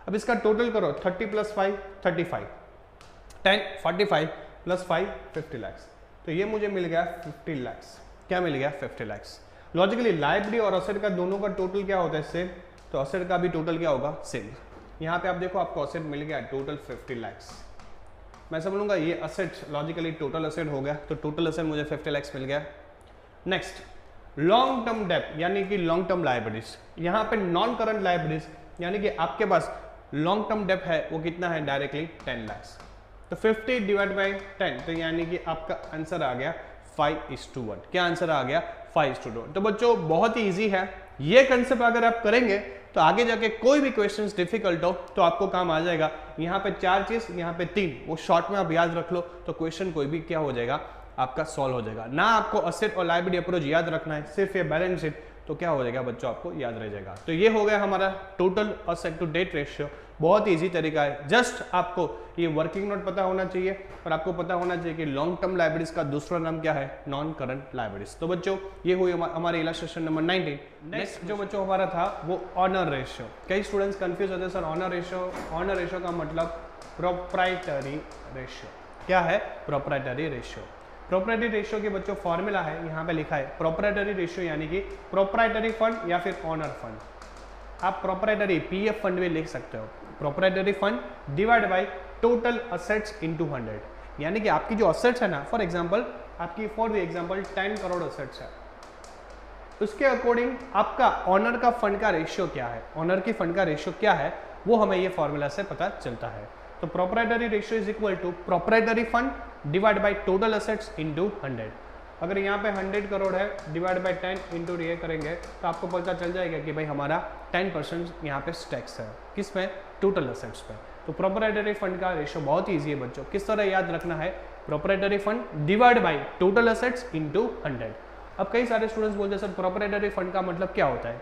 अब इसका टोटल करो, 30 + 5 35, 10 45 + 5 50 लाख, तो ये मुझे मिल गया 50 लाख। क्या मिल गया, 50 लाख। लॉजिकली लायबिलिटी और असेट का दोनों का टोटल क्या होता है, सेम, तो असेट का भी टोटल क्या होगा, सेम। यहाँ पे आप देखो आपको असेट मिल गया टोटल 50 लाख। मैं समझूंगा ये असेट लॉजिकली टोटल असेट हो गया, तो टोटल असेट मुझे 50 लाख मिल गया। नेक्स्ट लॉन्ग टर्म डेब्ट यानी कि लॉन्ग टर्म लायबिलिटीज। यहाँ पे नॉन करंट लायबिलिटीज यानी कि आपके पास लॉन्ग टर्म डेब्ट है वो कितना है, डायरेक्टली 10 लाख। तो 50 / 10, तो यानी कि आपका आंसर आ गया 5:1। क्या आंसर आ गया, 5:2। तो बच्चों बहुत ही इजी है, ये कंसेप्ट अगर आप करेंगे तो आगे जाके कोई भी क्वेश्चंस डिफिकल्ट हो तो आपको काम आ जाएगा। यहाँ पे 4 चीज, यहाँ पे 3, वो शॉर्ट में आप याद रख लो तो क्वेश्चन कोई भी क्या हो जाएगा, आपका सॉल्व हो जाएगा। ना आपको असेट और लायबिलिटी अप्रोच याद रखना है, सिर्फ ये बैलेंस शीट, तो क्या हो जाएगा बच्चों, आपको याद रह जाएगा। तो ये हो गया हमारा total asset to debt ratio. बहुत इजी तरीका है, जस्ट आपको ये वर्किंग नोट पता होना चाहिए और आपको पता होना चाहिए कि लॉन्ग टर्म लायबिलिटीज का दूसरा नाम क्या है, नॉन करंट लायबिलिटीज। तो बच्चों ये हुई हमारी इलस्ट्रेशन नंबर 19। नेक्स्ट जो बच्चों हमारा था वो ऑनर रेशियो। कई स्टूडेंट्स कंफ्यूज होते हैं, सर ऑनर रेशियो का मतलब प्रोप्राइटरी रेशियो। क्या है, प्रोप्राइटरी रेशियो। प्रोप्राइटरी रेशियो के बच्चों फॉर्मूला है, यहाँ पे लिखा है प्रोप्राइटरी रेशियो यानी कि प्रोप्राइटरी फंड या फिर ऑनर फंड। आप प्रोप्राइटरी PF फंड भी लिख सकते हो। Proprietary fund divide by total assets into 100, यानी कि आपकी जो असेट्स है ना, फॉर एग्जांपल आपकी 10 करोड़ असेट्स है, उसके अकॉर्डिंग आपका ऑनर का फंड का रेशियो क्या है, ऑनर की फंड का रेशियो क्या है, वो हमें ये फॉर्मूला से पता चलता है। तो proprietary ratio is equal to proprietary fund divide by total assets into 100। अगर यहाँ पे 100 करोड़ है, डिवाइड बाय 10 इंटू ये करेंगे तो आपको पता चल जाएगा कि भाई हमारा 10% यहाँ पे टैक्स है, किस में, टोटल असेट्स पे। तो प्रोप्राइटरी फंड का रेशियो बहुत ईजी है बच्चों, किस तरह याद रखना है, proprietary fund divide by total assets into 100। अब कई सारे स्टूडेंट्स बोलते हैं सर प्रोप्राइटरी फंड का मतलब क्या होता है।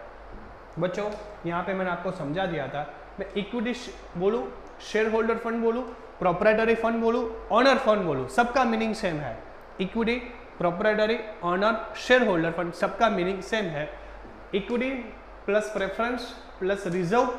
बच्चों यहाँ पे मैंने आपको समझा दिया था, मैं इक्विटी बोलूँ, शेयर होल्डर फंड बोलूँ, प्रोप्राइटरी फंड बोलूँ, ऑनर फंड बोलूँ, सबका मीनिंग सेम है। Equity, proprietary, owner, share holder fund, सबका मीनिंग सेम है। Equity plus preference plus reserve,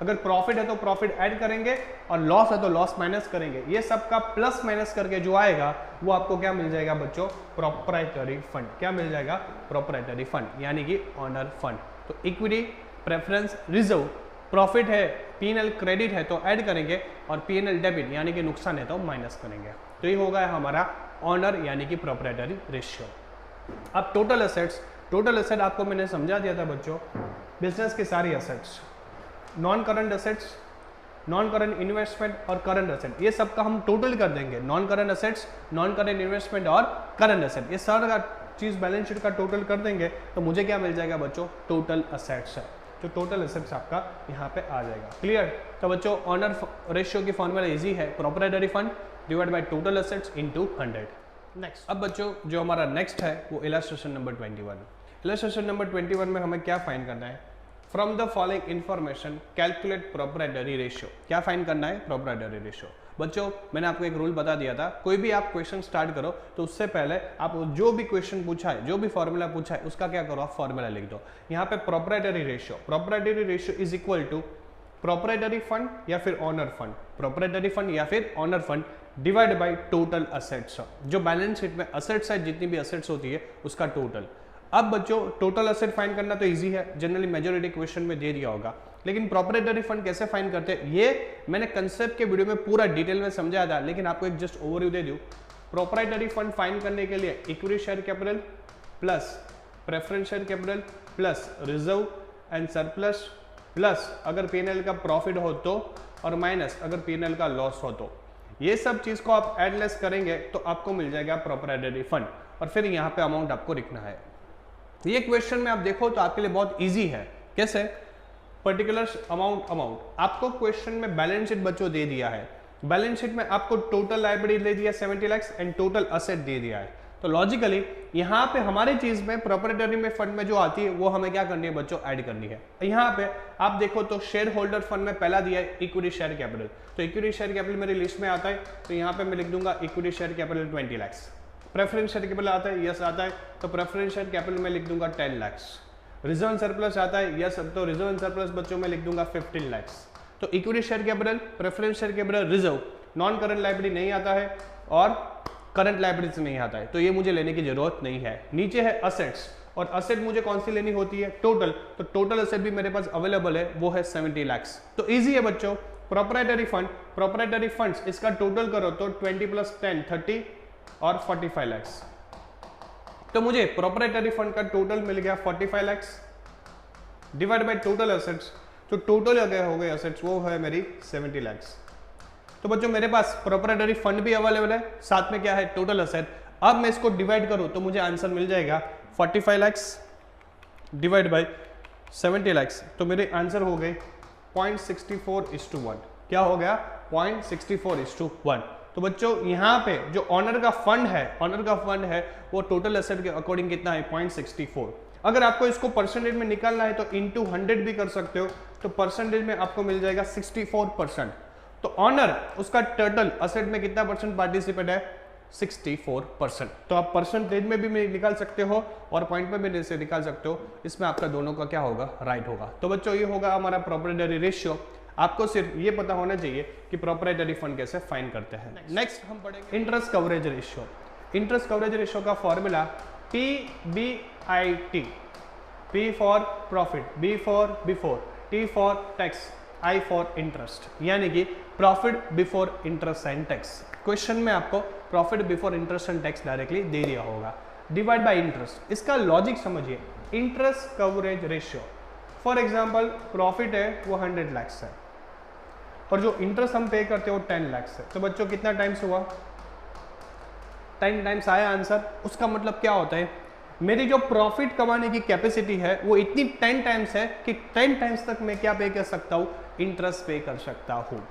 अगर प्रॉफिट है तो प्रॉफिट ऐड करेंगे और लॉस है तो लॉस माइनस करेंगे, ये सबका प्लस माइनस करके जो आएगा वो आपको क्या मिल जाएगा बच्चों, प्रोप्राइटरी फंड। क्या मिल जाएगा, प्रोप्राइटरी फंड यानी कि ऑनर फंड। तो इक्विटी, प्रेफरेंस, रिजर्व, प्रॉफिट है, P&L क्रेडिट है तो ऐड करेंगे और P&L डेबिट यानी कि नुकसान है तो माइनस करेंगे। तो ये होगा हमारा ऑनर यानी कि प्रोप्राइटरी रेशियो। अब टोटल असेट आपको मैंने समझा दिया था बच्चों, बिजनेस की सारी assets, non current assets, non current investment और करंट असेट, ये सब का हम टोटल कर देंगे। Non current assets, non current investment और करंट असेट, ये सारा चीज बैलेंस शीट का टोटल कर देंगे तो मुझे क्या मिल जाएगा बच्चों, टोटल असेट्स है। तो टोटल असेट्स आपका यहाँ पे आ जाएगा। क्लियर। तो बच्चों ऑनर रेशियो की फॉर्मूला इजी है, proprietary fund divide by total assets into 100। Next, अब बच्चों जो हमारा नेक्स्ट है वो इलस्ट्रेशन नंबर 21। इलस्ट्रेशन नंबर 21 में हमें क्या फाइंड करना है, from the following information calculate proprietary ratio. क्या फाइंड करना है, प्रोप्राइटरी रेशियो। बच्चों मैंने आपको एक रूल बता दिया था, कोई भी आप क्वेश्चन स्टार्ट करो तो उससे पहले आप जो भी क्वेश्चन पूछा है, जो भी फॉर्मूला पूछा है, उसका क्या करो, आप फॉर्मूला लिख दो। यहाँ पे proprietary ratio is equal to proprietary fund या फिर ऑनर फंड, प्रोप्राइटरी फंड या फिर owner fund divide by total assets, जो बैलेंस शीट में असेट्स है, जितनी भी असेट्स होती है उसका टोटल। अब बच्चों टोटल असेट फाइंड करना तो इजी है, जनरली मेजॉरिटी क्वेश्चन में दे दिया होगा, लेकिन प्रोप्राइटरी फंड कैसे फाइंड करते हैं ये मैंने कंसेप्ट के वीडियो में पूरा डिटेल में समझाया था, लेकिन आपको एक जस्ट ओवरव्यू दे दूं। प्रोप्राइटरी फंड फाइंड करने के लिए equity share capital plus preference share capital plus reserve and surplus plus अगर पीएनएल का प्रॉफिट हो तो, और माइनस अगर पीएनएल का लॉस हो तो, ये सब चीज को आप एड लेस करेंगे तो आपको मिल जाएगा प्रोप्राइटरी फंड, और फिर यहाँ पे अमाउंट आपको लिखना है। ये क्वेश्चन में आप देखो तो आपके लिए बहुत इजी है। कैसे? पर्टिकुलर अमाउंट आपको क्वेश्चन में बैलेंस शीट बच्चों दे दिया है, बैलेंस शीट में आपको टोटल लायबिलिटी दे दिया 70 लाख एंड टोटल असेट दे दिया है, तो लॉजिकली यहाँ पे हमारी चीज में प्रोप्राइटरी में फंड में जो आती है वो हमें क्या करनी है बच्चों, ऐड करनी है। यहाँ पे आप देखो तो शेयर होल्डर फंड में पहला दिया है इक्विटी शेयर कैपिटल, तो इक्विटी शेयर कैपिटल मेरी लिस्ट में आता है, तो यहाँ पे मैं लिख दूंगा equity share capital 20 lakh. Preference share capital आता है, यस आता है, तो प्रेफरेंस शेयर कैपिटल में लिख दूंगा 10 लाख। रिजर्व एंड सरप्लस आता है, यस, तो रिजर्व एंड सरप्लस बच्चों में लिख दूंगा 15 लाख। तो equity share capital, preference share capital, reserve, non current liability नहीं आता है और करंट लायबिलिटी नहीं आता है, तो ये मुझे लेने की जरूरत नहीं है। नीचे है असेट्स, और असेट मुझे कौन सी लेनी होती है, टोटल, तो टोटल असेट भी मेरे पास अवेलेबल है, वो है 70 लाख। तो इजी है बच्चों। प्रोप्राइटरी फंड, प्रोप्राइटरी फंड्स इसका टोटल करो तो 20 + 10 30 और 45 लाख, तो मुझे प्रोप्राइटरी फंड का टोटल मिल गया 45 lakh divide by total assets, तो टोटल अगर हो गए असेट्स वो है मेरी 70 लाख। तो बच्चों मेरे पास प्रोप्राइटरी फंड भी अवेलेबल है, साथ में क्या है टोटल असेट। अब मैं इसको डिवाइड करूं तो मुझे आंसर मिल जाएगा 45 लाख डिवाइड बाय 70 लाख, तो मेरे आंसर हो गए 0.64:1। क्या हो गया? 0.64:1। तो बच्चों यहाँ पे जो ऑनर का फंड है वो टोटल एसेट के अकॉर्डिंग कितना है 0.64। अगर आपको इसको परसेंटेज में निकालना है तो इंटू 100 भी कर सकते हो, तो परसेंटेज में आपको मिल जाएगा 64%। तो ऑनर उसका टोटल एसेट में कितना परसेंट पार्टिसिपेट है 64%। तो आप परसेंटेज में भी निकाल सकते हो और पॉइंट में भी निकाल सकते हो, इसमें आपका दोनों का क्या होगा, राइट होगा। तो बच्चों ये होगा हमारा प्रोप्राइटरी रेशियो। आपको सिर्फ ये पता होना चाहिए कि प्रोप्राइटरी फंड कैसे फाइंड करते हैं। नेक्स्ट हम पढ़ेंगे interest coverage ratio. Interest coverage ratio का formula PBIT, P for profit, B for before, T for tax, I for interest, यानी कि profit before interest and tax. Question में आपको profit before interest and tax directly दे दिया होगा, divide by interest. इसका logic समझिए, interest coverage ratio, for example profit है वो 100 लाख है और जो इंटरेस्ट हम पे करते हो 10 लाख है, तो बच्चों कितना टाइम्स हुआ, 10 टाइम्स आया आंसर। उसका मतलब क्या होता है, मेरी जो प्रॉफिट कमाने की कैपेसिटी है वो इतनी 10 टाइम्स है कि 10 टाइम्स तक मैं क्या पे कर सकता हूँ, इंटरेस्ट पे कर सकता हूँ।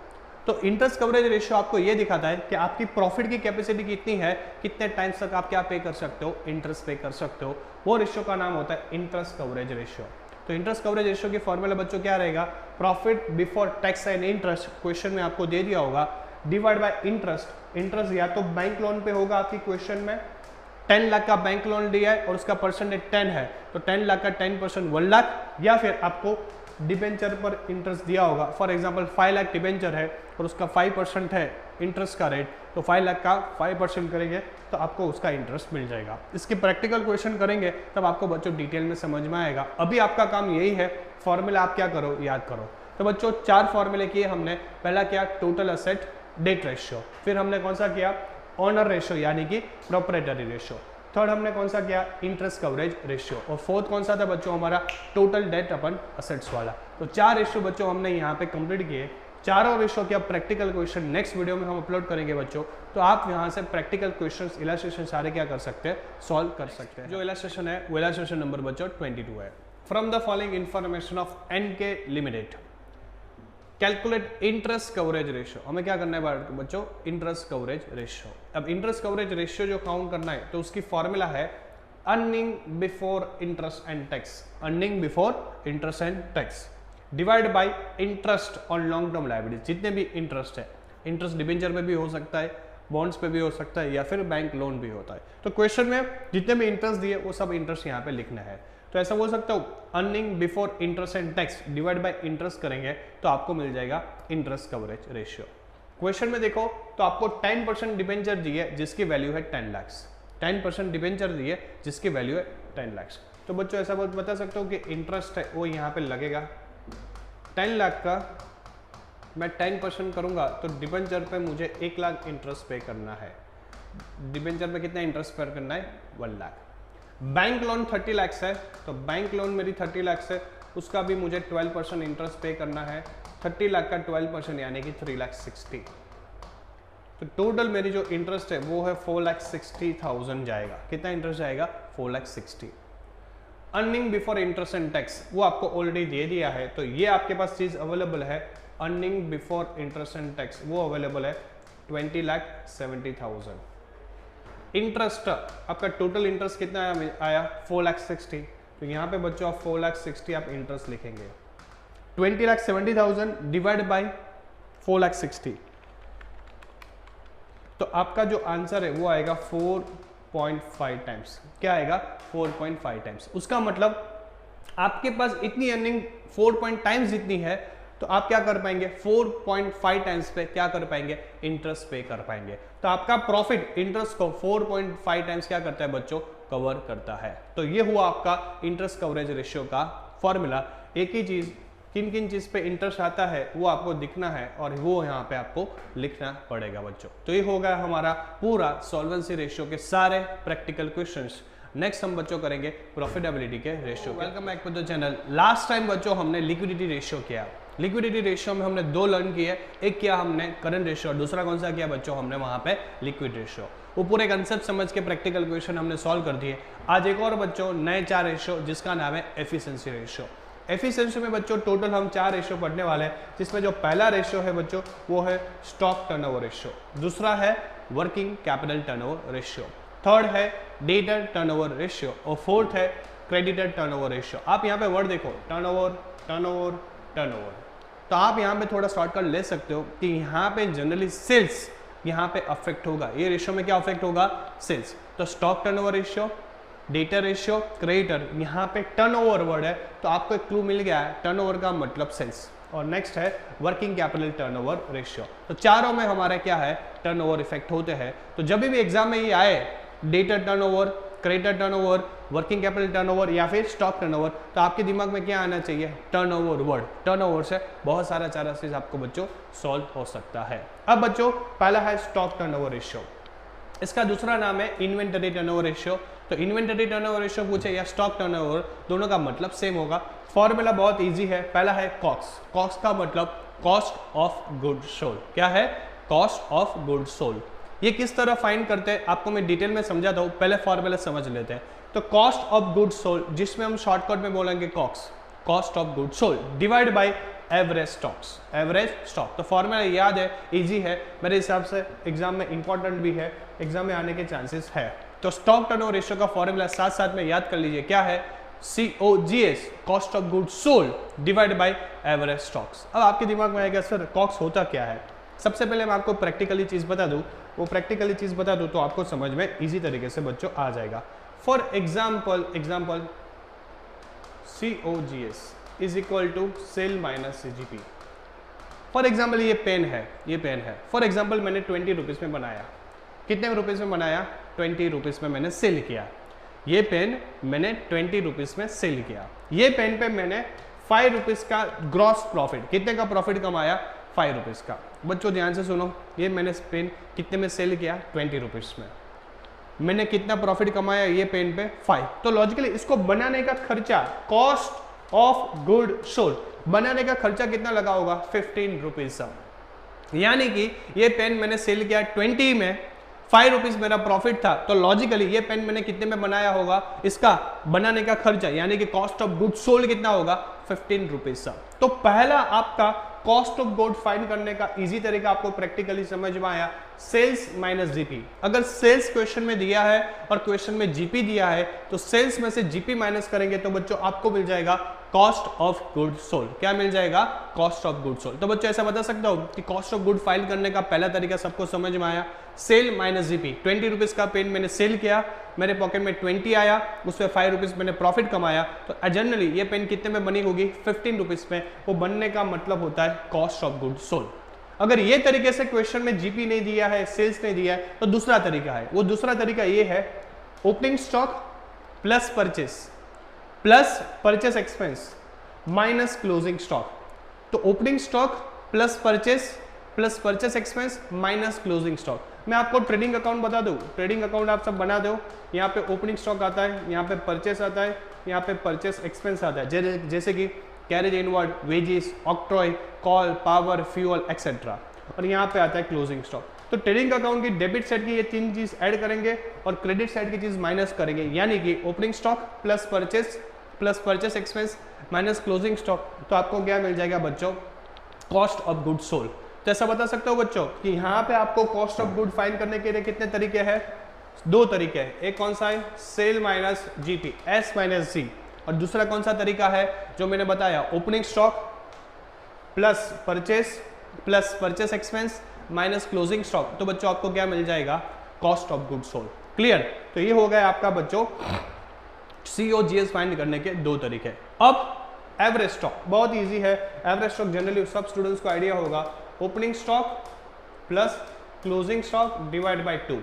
तो इंटरेस्ट कवरेज रेशियो आपको ये दिखाता है कि आपकी प्रॉफिट की कैपेसिटी कितनी है, कितने टाइम्स तक आप क्या पे कर सकते हो, इंटरेस्ट पे कर सकते हो। वो रेशियो का नाम होता है इंटरेस्ट कवरेज रेशियो। तो इंटरेस्ट कवरेज रेशियो की फॉर्मूला बच्चों क्या रहेगा, profit before tax and interest, question में आपको दे दिया होगा, डिवाइड बाय इंटरेस्ट। इंटरेस्ट या तो बैंक लोन पे होगा, आपकी क्वेश्चन में 10 लाख का बैंक लोन दिया है और उसका परसेंटेज 10 है, तो 10 लाख का 10% 1 लाख, या फिर आपको डिबेंचर पर इंटरेस्ट दिया होगा। फॉर एग्जांपल 5 लाख डिबेंचर है और उसका 5% है इंटरेस्ट का रेट, तो 5 लाख का 5% करेंगे तो आपको उसका इंटरेस्ट मिल जाएगा। इसके प्रैक्टिकल क्वेश्चन करेंगे तब आपको बच्चों डिटेल में समझ में आएगा। अभी आपका काम यही है, फॉर्मूला आप क्या करो, याद करो। तो बच्चों 4 फॉर्मूले किए हमने। पहला क्या, टोटल एसेट डेट रेशियो, फिर हमने कौन सा किया, ऑनर रेशियो यानी कि प्रोप्राइटरी रेशियो, थर्ड हमने कौन सा किया, इंटरेस्ट कवरेज रेशियो, और फोर्थ कौन सा था बच्चों हमारा, टोटल डेट अपन असेट्स वाला। तो 4 रेशियो बच्चों हमने यहाँ पे कंप्लीट किए। चारों रेशियो के अब प्रैक्टिकल क्वेश्चन नेक्स्ट वीडियो में हम अपलोड करेंगे बच्चों, तो आप यहाँ से प्रैक्टिकल क्वेश्चंस इलस्ट्रेशन सारे क्या कर सकते हैं, सॉल्व कर सकते हैं। जो इलस्ट्रेशन है वो इलस्ट्रेशन नंबर बच्चों 22 है। From the following information of NK limited calculate interest coverage ratio. हमें क्या करना है बच्चों, इंटरेस्ट कवरेज रेशियो। अब इंटरेस्ट कवरेज रेशियो जो काउंट करना है तो उसकी फॉर्मूला है earning before interest and tax, earning before interest and tax divide by interest on long term liability. जितने भी इंटरेस्ट है, इंटरेस्ट डिबेंचर में भी हो सकता है, बॉन्ड्स पे भी हो सकता है, या फिर बैंक लोन भी होता है। तो क्वेश्चन में जितने भी इंटरेस्ट दिए वो सब इंटरेस्ट यहाँ पे लिखना है। तो ऐसा बोल सकता हूँ earning before interest and tax divide by interest करेंगे तो आपको मिल जाएगा इंटरेस्ट कवरेज रेशियो। क्वेश्चन में देखो तो आपको 10% डिबेंचर दी है जिसकी वैल्यू है 10 लाख। 10% डिबेंचर दी है जिसकी वैल्यू है 10 लाख। तो बच्चों ऐसा बता सकते हो कि इंटरेस्ट है वो यहाँ पे लगेगा 10 लाख का, मैं 10% करूँगा तो डिबेंचर पे मुझे 1 लाख इंटरेस्ट पे करना है। डिबेंचर पे कितना इंटरेस्ट पे करना है 1 लाख। बैंक लोन 30 लाख है तो बैंक लोन मेरी 30 लाख है, उसका भी मुझे 12% इंटरेस्ट पे करना है। 30 लाख का 12% यानी कि 3,60,000। तो टोटल मेरी जो इंटरेस्ट है वो है 4,60,000 जाएगा। कितना इंटरेस्ट जाएगा 4,60,000। Earning before interest and tax वो आपको ऑलरेडी दे दिया है, तो ये आपके पास चीज अवेलेबल है। Earning before interest and tax वो अवेलेबल है 20,70,000। इंटरेस्ट आपका टोटल इंटरेस्ट कितना आया 4,60,000। तो यहाँ पे बच्चों आप 4,60,000 आप इंटरेस्ट लिखेंगे। 20,70,000 डिवाइड बाई 4,60,000, तो आपका जो आंसर है वो आएगा 4.5 टाइम्स। क्या आएगा 4.5 टाइम्स। उसका मतलब आपके पास इतनी अर्निंग 4 टाइम्स जितनी है, तो आप क्या कर पाएंगे 4.5 टाइम्स पे क्या कर पाएंगे इंटरेस्ट पे कर पाएंगे। तो आपका प्रॉफिट इंटरेस्ट को 4.5 टाइम्स क्या करता है बच्चों कवर करता है। तो ये हुआ आपका इंटरेस्ट कवरेज रेशियो का फॉर्मूला। एक ही चीज किन किन चीज पे इंटरेस्ट आता है वो आपको दिखना है और वो यहाँ पे आपको लिखना पड़ेगा बच्चों। तो ये होगा हमारा पूरा सॉल्वेंसी रेशियो के सारे प्रैक्टिकल क्वेश्चंस। नेक्स्ट हम बच्चों करेंगे प्रॉफिटेबिलिटी के ratio. Welcome back to the channel. Last time बच्चों हमने लिक्विडिटी रेशियो किया। लिक्विडिटी रेशियो में हमने 2 लर्न किए, एक किया हमने करंट रेशियो और दूसरा कौन सा किया बच्चों हमने वहां पे लिक्विड रेशियो। वो पूरे कंसेप्ट समझ के प्रैक्टिकल क्वेश्चन हमने सॉल्व कर दिए। आज एक और बच्चों नए 4 रेशियो जिसका नाम है एफिशिएंसी रेशियो। एफिशिएंसी में बच्चों टोटल हम 4 रेशियो पढ़ने वाले हैं, जिसमें जो पहला रेशियो है बच्चों वो है स्टॉक टर्नओवर रेशियो, दूसरा है working capital turnover ratio, third है डेटर टर्नओवर रेशियो और फोर्थ है क्रेडिटर टर्नओवर रेशियो। आप यहाँ पे वर्ड देखो टर्नओवर टर्नओवर टर्नओवर, तो आप यहाँ पे थोड़ा शॉर्टकट ले सकते हो कि यहाँ पे जनरली सेल्स यहाँ पे अफेक्ट होगा। ये रेशियो में क्या अफेक्ट होगा सेल्स। तो stock turnover ratio, data ratio, creditor, यहाँ पे टर्नओवर वर्ड है तो आपको एक क्लू मिल गया है, टर्नओवर का मतलब सेल्स। और नेक्स्ट है वर्किंग कैपिटल टर्नओवर रेशियो। तो चारों में हमारा क्या है टर्नओवर इफेक्ट होते हैं। तो जब भी एग्जाम में ये आए data turnover, creditor turnover, working capital turnover या फिर स्टॉक टर्नओवर, तो आपके दिमाग में क्या आना चाहिए टर्नओवर वर्ड। टर्नओवर से बहुत सारा चीज आपको बच्चों सॉल्व हो सकता है। अब बच्चों पहला है स्टॉक टर्नओवर रेशियो, इसका दूसरा नाम है इन्वेंटरी टर्नओवर रेशियो। तो इन्वेंटरी टर्नओवर रेशियो पूछे या स्टॉक टर्नओवर, दोनों का मतलब सेम होगा। फॉर्मूला बहुत इजी है। पहला है कॉक्स। कॉक्स का मतलब कॉस्ट ऑफ गुड सोल्ड। क्या है कॉस्ट ऑफ गुड सोल्ड। ये किस तरह फाइंड करते हैं आपको मैं डिटेल में समझाता हूँ, पहले फॉर्मूला समझ लेते हैं। तो कॉस्ट ऑफ गुड सोल्ड जिसमें हम शॉर्टकट में बोलेंगे COGS, cost of good sold divide by average stocks, average stock. तो फॉर्मूला याद है, इजी है, मेरे हिसाब से एग्जाम में इंपॉर्टेंट भी है, एग्जाम में आने के चांसेस है। तो स्टॉक टर्नओवर रेशियो का फॉर्मूला साथ साथ में याद कर लीजिए, क्या है COGS, cost of good sold divide by average stocks. अब आपके दिमाग में आएगा सर कॉक्स होता क्या है। सबसे पहले मैं आपको प्रैक्टिकली चीज बता दूं, वो प्रैक्टिकली चीज बता दूं तो आपको समझ में इजी तरीके से बच्चों आ जाएगा। For example COGS is equal to sale minus CGP। For example ये पेन है, फॉर एग्जाम्पल मैंने 20 रुपीज में बनाया। कितने रुपीज में बनाया 20 रुपीज में मैंने सेल किया। ये पेन मैंने 20 रुपीज में सेल किया। ये पेन पे मैंने 5 रुपीज का ग्रॉस प्रॉफिट, कितने का प्रॉफिट कमाया 5 रुपीज का। बच्चों ध्यान से सुनो, ये मैंने पेन कितने में सेल किया 20 रुपीज में। मैंने कितना प्रॉफिट कमाया ये पेन पे 5। तो लॉजिकली इसको बनाने का खर्चा, कॉस्ट ऑफ गुड सोल्ड, बनाने का खर्चा कितना लगा होगा 15 रुपीज। यानी कि ये पेन मैंने सेल किया 20 में, 5 रुपीज मेरा प्रॉफिट था। तो लॉजिकली ये पेन मैंने कितने में बनाया होगा, इसका बनाने का खर्चा यानी कि कॉस्ट ऑफ गुड सोल्ड कितना होगा 15 रुपीज। तो पहला आपका कॉस्ट ऑफ गुड फाइंड करने का इजी तरीका आपको प्रैक्टिकली समझ में आया, सेल्स माइनस जीपी। अगर सेल्स क्वेश्चन में दिया है और क्वेश्चन में जीपी दिया है तो सेल्स में से जीपी माइनस करेंगे तो बच्चों आपको मिल जाएगा कॉस्ट ऑफ गुड सोल्ड। क्या मिल जाएगा? Cost of good sold. तो बच्चों ऐसा बता सकता हो कि कॉस्ट ऑफ गुड फाइल करने का पहला तरीका सबको समझ में आया, सेल माइनस जीपी। 20 रुपीज का पेन मैंने सेल किया, मेरे पॉकेट में 20 आया, उसमें 5 रुपीज मैंने प्रॉफिट कमाया, तो जनरली ये पेन कितने में बनी होगी? 15 रुपीज में। वो बनने का मतलब होता है कॉस्ट ऑफ गुड सोल्ड। अगर ये तरीके से क्वेश्चन में जीपी नहीं दिया है, सेल्स नहीं दिया है, तो दूसरा तरीका है। वो दूसरा तरीका ये है, opening stock plus purchase expense minus closing stock. तो opening stock plus purchase expense minus closing stock. मैं आपको ट्रेडिंग अकाउंट बता दूं, ट्रेडिंग अकाउंट आप सब बना दो। यहाँ पे ओपनिंग स्टॉक आता है, यहाँ पे परचेस आता है, यहाँ पे परचेस एक्सपेंस आता है, जैसे कि carriage inward, wages, octroi, call, power, fuel etcetera, और यहाँ पे आता है क्लोजिंग स्टॉक। तो ट्रेडिंग अकाउंट की डेबिट साइड की ये 3 चीज ऐड करेंगे और क्रेडिट साइड की चीज माइनस करेंगे, यानी कि opening stock plus purchase expense minus closing stock. तो आपको क्या मिल जाएगा बच्चों? Cost of good sold. तो ऐसा बता सकते हो बच्चों कि यहाँ पे आपको कॉस्ट ऑफ गुड फाइंड करने के लिए कितने तरीके हैं? 2 तरीके हैं। एक कौन सा है? Sale minus GP, S minus G. और दूसरा कौन सा तरीका है जो मैंने बताया? Opening stock plus purchase expense minus closing stock. तो बच्चों आपको क्या मिल जाएगा? Cost of good sold. Clear? तो ये हो गया आपका बच्चों COGS फाइंड करने के 2 तरीके। अब एवरेज स्टॉक बहुत इजी है। एवरेज स्टॉक जनरली सब स्टूडेंट्स को आइडिया होगा, opening stock plus closing stock divide by 2।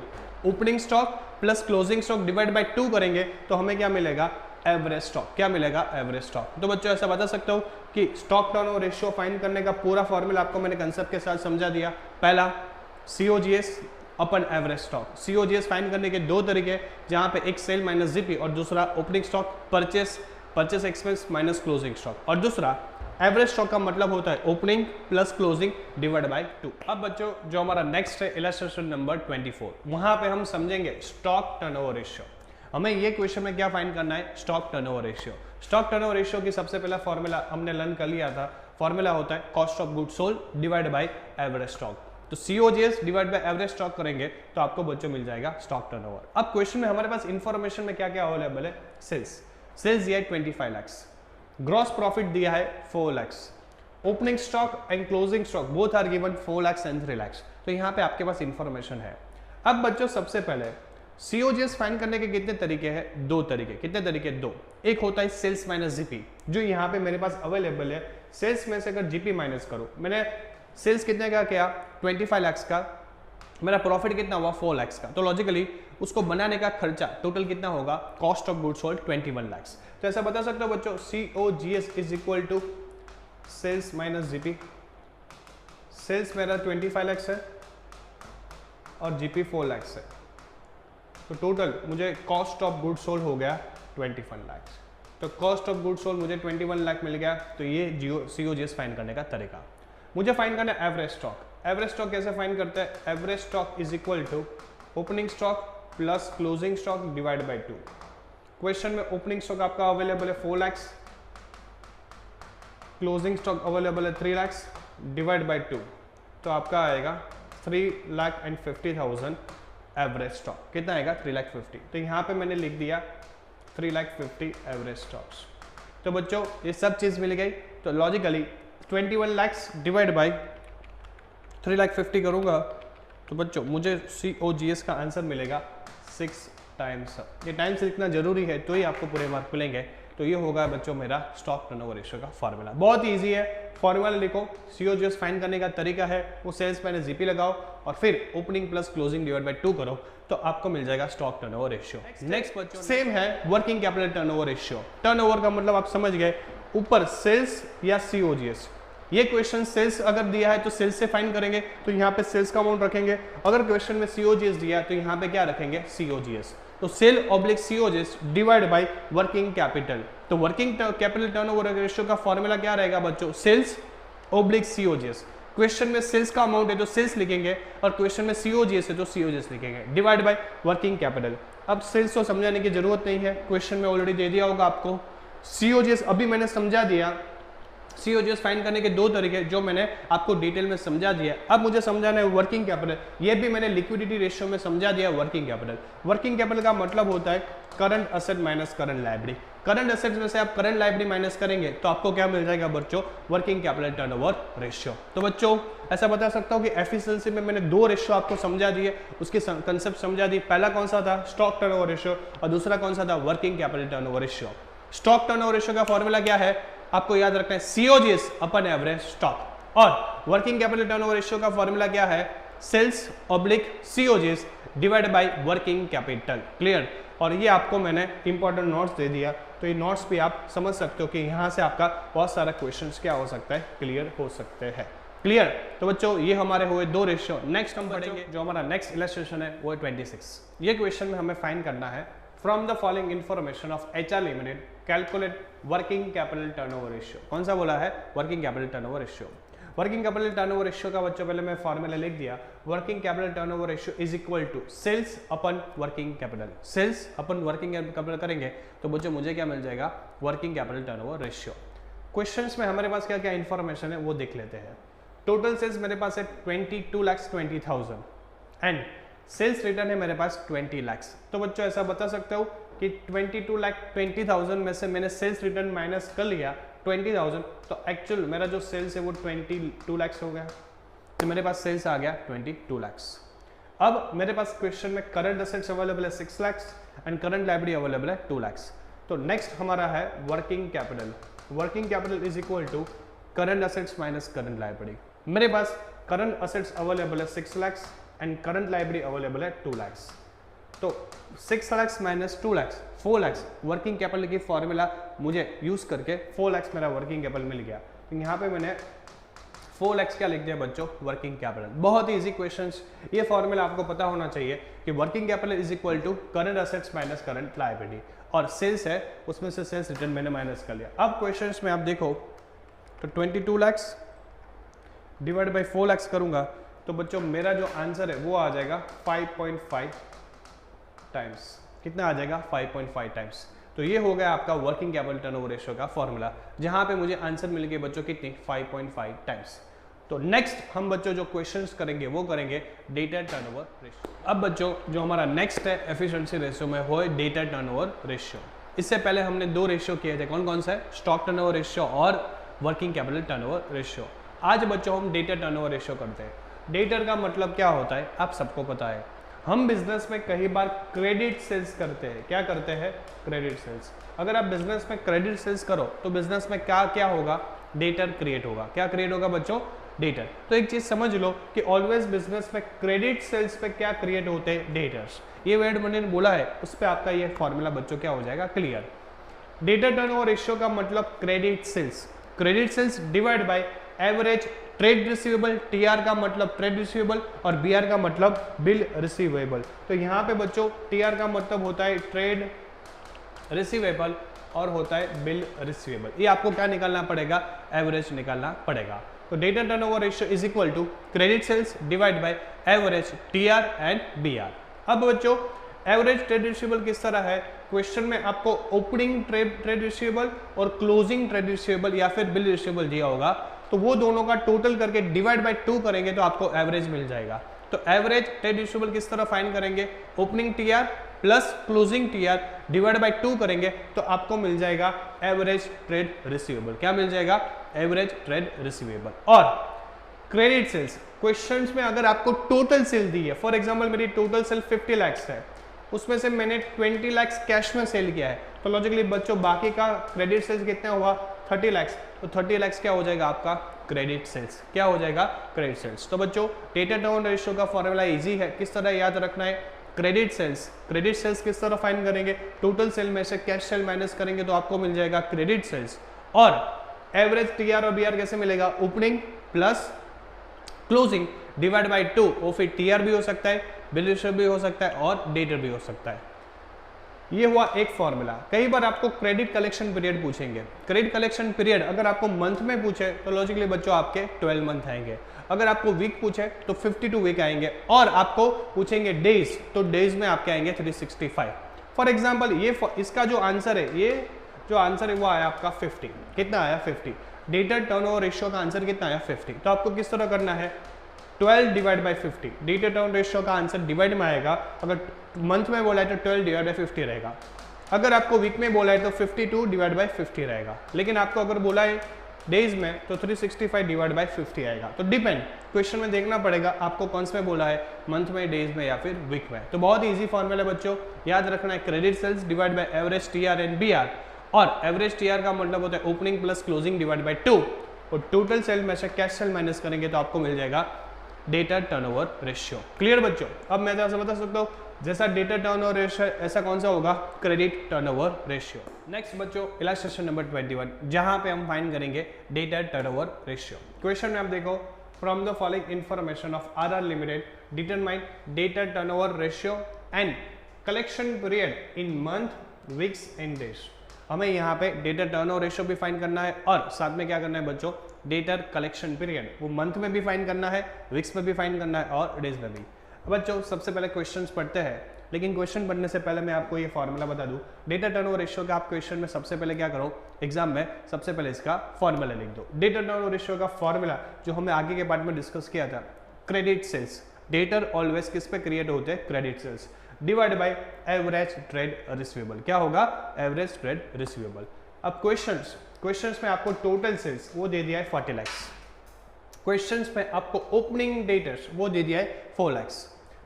Opening stock plus closing stock divide by 2 करेंगे तो हमें क्या मिलेगा? Average stock. क्या मिलेगा? Average stock. तो बच्चों ऐसा बता सकते हो कि स्टॉक टर्नओवर रेशियो फाइंड करने का पूरा फॉर्मूला आपको मैंने कंसेप्ट के साथ समझा दिया। पहला COGS upon average stock. COGS find करने के 2 तरीके, जहां पे एक सेल माइनस जीपी और दूसरा opening stock purchase expense minus closing stock. और दूसरा एवरेज स्टॉक का मतलब होता है opening plus closing divide by 2। अब बच्चों जो हमारा नेक्स्ट है इलस्ट्रेशन नंबर 24, वहां पे हम समझेंगे स्टॉक टर्नओवर रेशियो। हमें ये क्वेश्चन में क्या फाइंड करना है? Stock turnover ratio. Stock turnover ratio की सबसे पहला फॉर्मूला हमने लर्न कर लिया था। फॉर्मूला होता है cost of good sold divide by average stock. तो COGS divide by average stock करेंगे तो आपको बच्चों मिल जाएगा स्टॉक टर्नओवर। अब क्वेश्चन में हमारे पास इंफॉर्मेशन में क्या क्या अवेलेबल है? सेल्स दिया है 25 लाख, ग्रॉस प्रॉफिट दिया है 4 lakh, opening stock and closing stock both are given 4 lakh and 3 lakh. तो यहाँ पे आपके पास इंफॉर्मेशन है। अब बच्चों सबसे पहले COGS फाइंड करने के कितने तरीके हैं? 2 तरीके। कितने तरीके? 2। एक होता है सेल्स माइनस जीपी, जो यहाँ पे मेरे पास अवेलेबल है। सेल्स में से अगर जीपी माइनस करो, मैंने सेल्स कितने का किया? 25 लाख का, मेरा प्रॉफिट कितना हुआ? 4 लाख का। तो लॉजिकली उसको बनाने का खर्चा टोटल कितना होगा? Cost of good sold 21 lakh. तो ऐसा बता सकते हो बच्चों COGS is equal to sales minus GP. Sales मेरा 25 लाख है और जीपी 4 लाख है, तो टोटल मुझे कॉस्ट ऑफ गुड सोल्ड हो गया 21 लाख। तो कॉस्ट ऑफ गुड सोल्ड मुझे 21 लाख मिल गया। तो ये COGS फाइंड करने का तरीका। मुझे फाइंड करना है एवरेज स्टॉक। एवरेज स्टॉक कैसे फाइंड करते हैं? Average stock is equal to opening stock plus closing stock divide by 2। Question में ओपनिंग स्टॉक आपका अवेलेबल है 4 लाख, क्लोजिंग स्टॉक अवेलेबल है 3 लाख डिवाइड बाय 2, तो आपका आएगा 3,50,000 एवरेज स्टॉक। कितना आएगा? 3,50,000। तो यहाँ पे मैंने लिख दिया 3,50,000 एवरेज स्टॉक्स। तो बच्चों ये सब चीज मिल गई। तो लॉजिकली 21 लाख डिवाइड बाई 3,50,000 करूंगा तो बच्चों मुझे COGS का आंसर मिलेगा 6 टाइम्स। ये टाइम्स लिखना जरूरी है तो ही आपको पूरे मार्क मिलेंगे। तो ये होगा बच्चों मेरा स्टॉक टर्नओवर रेशियो का फार्मूला। बहुत इजी है, फॉर्मूला लिखो, COGS फाइंड करने का तरीका है वो सेल्स माइनस जीपी लगाओ और फिर opening plus closing divide by 2 करो तो आपको मिल जाएगा स्टॉक टर्नओवर रेशियो। नेक्स्ट बच्चों सेम है working capital turnover ratio. Turnover का मतलब आप समझ गए, ऊपर सेल्स या COGS। ये क्वेश्चन सेल्स अगर दिया है तो सेल्स से फाइंड करेंगे तो यहाँ पे सेल्स का अमाउंट रखेंगे। अगर क्वेश्चन में COGS दिया है तो यहाँ पे क्या रखेंगे? COGS। तो sale oblique COGS divide by working capital. तो वर्किंग कैपिटल टर्नओवर रेशियो का फॉर्मूला क्या रहेगा बच्चों? Sales oblique COGS। क्वेश्चन में सेल्स का अमाउंट है तो सेल्स लिखेंगे और क्वेश्चन में COGS है तो COGS लिखेंगे डिवाइड बाय वर्किंग कैपिटल। अब सेल्स को समझाने की जरूरत नहीं है, क्वेश्चन में ऑलरेडी दे दिया होगा आपको। COGS अभी मैंने समझा दिया। COGS फाइंड करने के 2 तरीके जो मैंने आपको डिटेल में समझा दिया। अब मुझे समझाना है वर्किंग कैपिटल। ये भी मैंने लिक्विडिटी रेशियो में समझा दिया। वर्किंग कैपिटल का मतलब होता है current asset minus current liability. Current assets में से आप करंट लायबिलिटी माइनस करेंगे तो आपको क्या मिल जाएगा बच्चों, वर्किंग कैपिटल टर्नओवर रेशियो। तो बच्चों ऐसा बता सकता हूँ कि एफिशिएंसी में मैंने दो रेशियो आपको समझा दिए, उसकी कंसेप्ट समझा दी। पहला कौन सा था, स्टॉक टर्नओवर रेशियो, और दूसरा कौन सा था, working capital turnover ratio. Stock turnover ratio का फॉर्मूला क्या है, आपको याद रखना है COGS अपन एवरेज स्टॉक, और वर्किंग कैपिटल टर्नओवर रेशियो का फॉर्मूला क्या है, sales oblique COGS divide by working capital. Clear. और ये आपको मैंने इंपॉर्टेंट नोट्स दे दिया, तो ये नोट्स भी आप समझ सकते हो कि यहाँ से आपका बहुत सारा क्वेश्चंस क्या हो सकता है, क्लियर हो सकते हैं। क्लियर। तो बच्चों ये हमारे हुए दो रेशियो। नेक्स्ट हम पढ़ेंगे, जो हमारा नेक्स्ट इलस्ट्रेशन है वो है 26। ये क्वेश्चन में हमें फाइंड करना है, from the following information of HR limited calculate working capital turnover ratio. कौन सा बोला है, working capital turnover ratio. Working capital turnover ratio का बच्चों पहले मैं फॉर्मूला लिख दिया, working capital turnover ratio is equal to sales upon working capital. Sales upon working capital करेंगे तो बच्चों मुझे क्या मिल जाएगा, working capital turnover ratio. Questions में हमारे पास क्या क्या इंफॉर्मेशन है वो देख लेते हैं। टोटल सेल्स मेरे पास है 22,20,000 एंड सेल्स रिटर्न है मेरे पास 20 लाख। तो बच्चों ऐसा बता सकते हो कि 22,20,000 में से मैंने सेल्स रिटर्न माइनस कर लिया 20,000, तो एक्चुअल मेरा जो सेल्स है वो 22 लाख हो गया, तो मेरे पास सेल्स आ गया 22 लाख। अब मेरे पास क्वेश्चन में करंट एसेट्स अवेलेबल है 6 lakh and current liability available है 2 लाख। तो नेक्स्ट हमारा है working capital. Working capital is equal to current assets minus current liability. मेरे पास करंट एसेट्स अवेलेबल है 6 lakh and current liability available है 2 लाख। तो 6 lakh minus 2 lakh 4 lakh. Working capital की फॉर्मूला मुझे यूज करके 4 लाख मेरा वर्किंग कैपिटल मिल गया। तो यहाँ पे मैंने 4 लाख क्या लिख दिया बच्चों, वर्किंग कैपिटल। बहुत ही इजी क्वेश्चंस। ये फॉर्मूला आपको पता होना चाहिए कि working capital is equal to current assets minus current liability, और सेल्स है उसमें से सेल्स रिटर्न मैंने माइनस कर लिया। अब क्वेश्चंस में आप देखो तो 22 लाख डिवाइड बाई 4 लाख करूंगा तो बच्चों मेरा जो आंसर है वो आ जाएगा 5.5 टाइम्स। कितना आ जाएगा, 5.5 टाइम्स। तो ये हो गया आपका वर्किंग कैपिटल टर्नओवर रेशियो का फॉर्मूला, जहां पे मुझे आंसर मिल गए बच्चों कितनी, 5.5 टाइम्स। तो नेक्स्ट हम बच्चों जो क्वेश्चंस करेंगे वो करेंगे डेटा टर्नओवर रेशियो। अब बच्चों जो हमारा नेक्स्ट है एफिशिएंसी रेशियो में वो है डेटा टर्नओवर रेशियो। इससे पहले हमने दो रेशियो किए थे, कौन कौन सा है, स्टॉक टर्नओवर रेशियो और वर्किंग कैपिटल टर्नओवर रेशियो। आज बच्चों हम डेटा टर्नओवर रेशियो करते हैं। डेटर का मतलब क्या होता है आप सबको पता है। हम बिजनेस में कई बार क्रेडिट सेल्स करते हैं। क्या करते हैं, क्रेडिट सेल्स। अगर आप बिजनेस में क्रेडिट सेल्स करो तो बिजनेस में क्या क्या होगा, डेटर क्रिएट होगा। क्या क्रिएट होगा बच्चों, डेटर। तो एक चीज समझ लो कि ऑलवेज बिजनेस में क्रेडिट सेल्स पे क्या क्रिएट होते हैं, डेटर्स। ये वर्ड मैंने बोला है उस पर आपका ये फॉर्मूला बच्चों क्या हो जाएगा, क्लियर। डेटा टर्नओवर रेशियो का मतलब credit sales. Credit sales divide by average trade receivable. TR का मतलब ट्रेड रिसीवेबल और बीआर का मतलब बिल रिसीवेबल। तो यहाँ पे बच्चों टीआर का मतलब होता है ट्रेड रिसीवेबल और होता है बिल रिसीवेबल। ये आपको क्या निकालना पड़ेगा, एवरेज निकालना पड़ेगा। तो debtor turnover ratio is equal to credit sales divide by average TR and BR. अब बच्चों एवरेज ट्रेड रिसीवेबल किस तरह है, क्वेश्चन में आपको ओपनिंग ट्रेड रिसीवेबल और क्लोजिंग ट्रेड रिसीवेबल या फिर बिल रिसीवेबल दिया होगा, तो वो दोनों का टोटल करके डिवाइड बाय 2 करेंगे तो आपको एवरेज मिल जाएगा। तो एवरेज ट्रेड रिसीवेबल किस तरह फाइंड करेंगे, opening TR plus closing TR divide by 2 करेंगे तो आपको मिल जाएगा एवरेज ट्रेड रिसीवेबल। क्या मिल जाएगा, एवरेज ट्रेड रिसीवेबल। और क्रेडिट सेल्स, क्वेश्चंस में अगर आपको टोटल सेल दी है, फॉर एग्जांपल मेरी टोटल सेल 50 लाख है, उसमें से मैंने 20 लाख कैश में सेल किया है, तो लॉजिकली बच्चों बाकी का क्रेडिट सेल्स कितना हुआ, 30 लाख। तो 30 लाख क्या हो जाएगा आपका, क्रेडिट सेल्स। क्या हो जाएगा, क्रेडिट सेल्स। तो बच्चों डेटा टर्नओवर रेशियो का फॉर्मूला इजी है, किस तरह याद रखना है, क्रेडिट सेल्स। क्रेडिट सेल्स किस तरह फाइंड करेंगे, टोटल सेल में से कैश सेल माइनस करेंगे तो आपको मिल जाएगा क्रेडिट सेल्स। और एवरेज टीआर और बीआर कैसे मिलेगा, opening plus closing divide by 2। वो फिर टीआर भी हो सकता है, बिल रिसीवेबल भी हो सकता है और डेटर भी हो सकता है। ये हुआ एक फॉर्मूला। कई बार आपको क्रेडिट कलेक्शन पीरियड पूछेंगे। क्रेडिट कलेक्शन पीरियड अगर आपको मंथ में पूछे तो लॉजिकली बच्चों आपके 12 मंथ आएंगे। अगर आपको वीक पूछे तो 52 वीक आएंगे, और आपको पूछेंगे डेज तो डेज में आपके आएंगे 365। फॉर एग्जाम्पल ये इसका जो आंसर है, ये जो आंसर है वो आया आपका 50। कितना आया, 50। डेटा टर्नओवर रेशियो का आंसर कितना आया, 50। तो आपको किस तरह करना है, 12 divide by 50। Data turn ratio का आंसर डिवाइड में आएगा, अगर मंथ में बोला है तो 12 डिवाइड बाई 50 रहेगा। अगर आपको वीक में बोला है तो 52 डिवाइड बाई 50 रहेगा, लेकिन आपको अगर बोला है डेज में तो 365 डिवाइड बाई 50 आएगा। तो डिपेंड, क्वेश्चन में देखना पड़ेगा आपको कौन से में बोला है, मंथ में, डेज में या फिर वीक में। तो बहुत इजी फॉर्मूला बच्चों, याद रखना है credit sales divide by average TR and BR, और एवरेज टीआर का मतलब होता है opening plus closing divide by 2, और टोटल सेल में से कैश सेल माइनस करेंगे तो आपको मिल जाएगा डेटा टर्नओवर रेशियो। क्लियर बच्चों? अब मैं ऐसा बता सकता हूँ जैसा डेटा टर्नओवर रेशियो ऐसा कौन सा होगा, क्रेडिट टर्नओवर रेशियो। नेक्स्ट बच्चों इलस्ट्रेशन नंबर 21, जहां पे हम फाइंड करेंगे डेटा टर्नओवर रेशियो। क्वेश्चन में आप देखो, from the following information of RR limited determine data turnover ratio and collection period in month, weeks and days. हमें यहाँ पे डेटा टर्नओवर रेशियो भी फाइंड करना है और साथ में क्या करना है बच्चों, डेटा कलेक्शन पीरियड, वो मंथ में भी फाइंड करना है, वीक्स में भी फाइंड करना है और डेज में भी। बच्चों सबसे पहले क्वेश्चंस पढ़ते हैं, लेकिन क्वेश्चन पढ़ने से पहले मैं आपको ये फॉर्मूला बता दूं, डेटा टर्नओवर रेशियो का आप क्वेश्चन में सबसे पहले क्या करो, एग्जाम में सबसे पहले इसका फॉर्मूला लिख दो। डेटा टर्नओवर रेशियो का फॉर्मूला जो हमने आगे के पार्ट में डिस्कस किया था, क्रेडिट सेल्स, डेटर ऑलवेज किस पे क्रिएट होते हैं, credit sales, divide by average trade receivable. क्या होगा, एवरेज ट्रेड रिसीवेबल। अब क्वेश्चंस में आपको टोटल सेल्स वो दे दिया है 40 लाख, क्वेश्चंस में आपको ओपनिंग डेटर्स वो दे दिया है 4 लाख,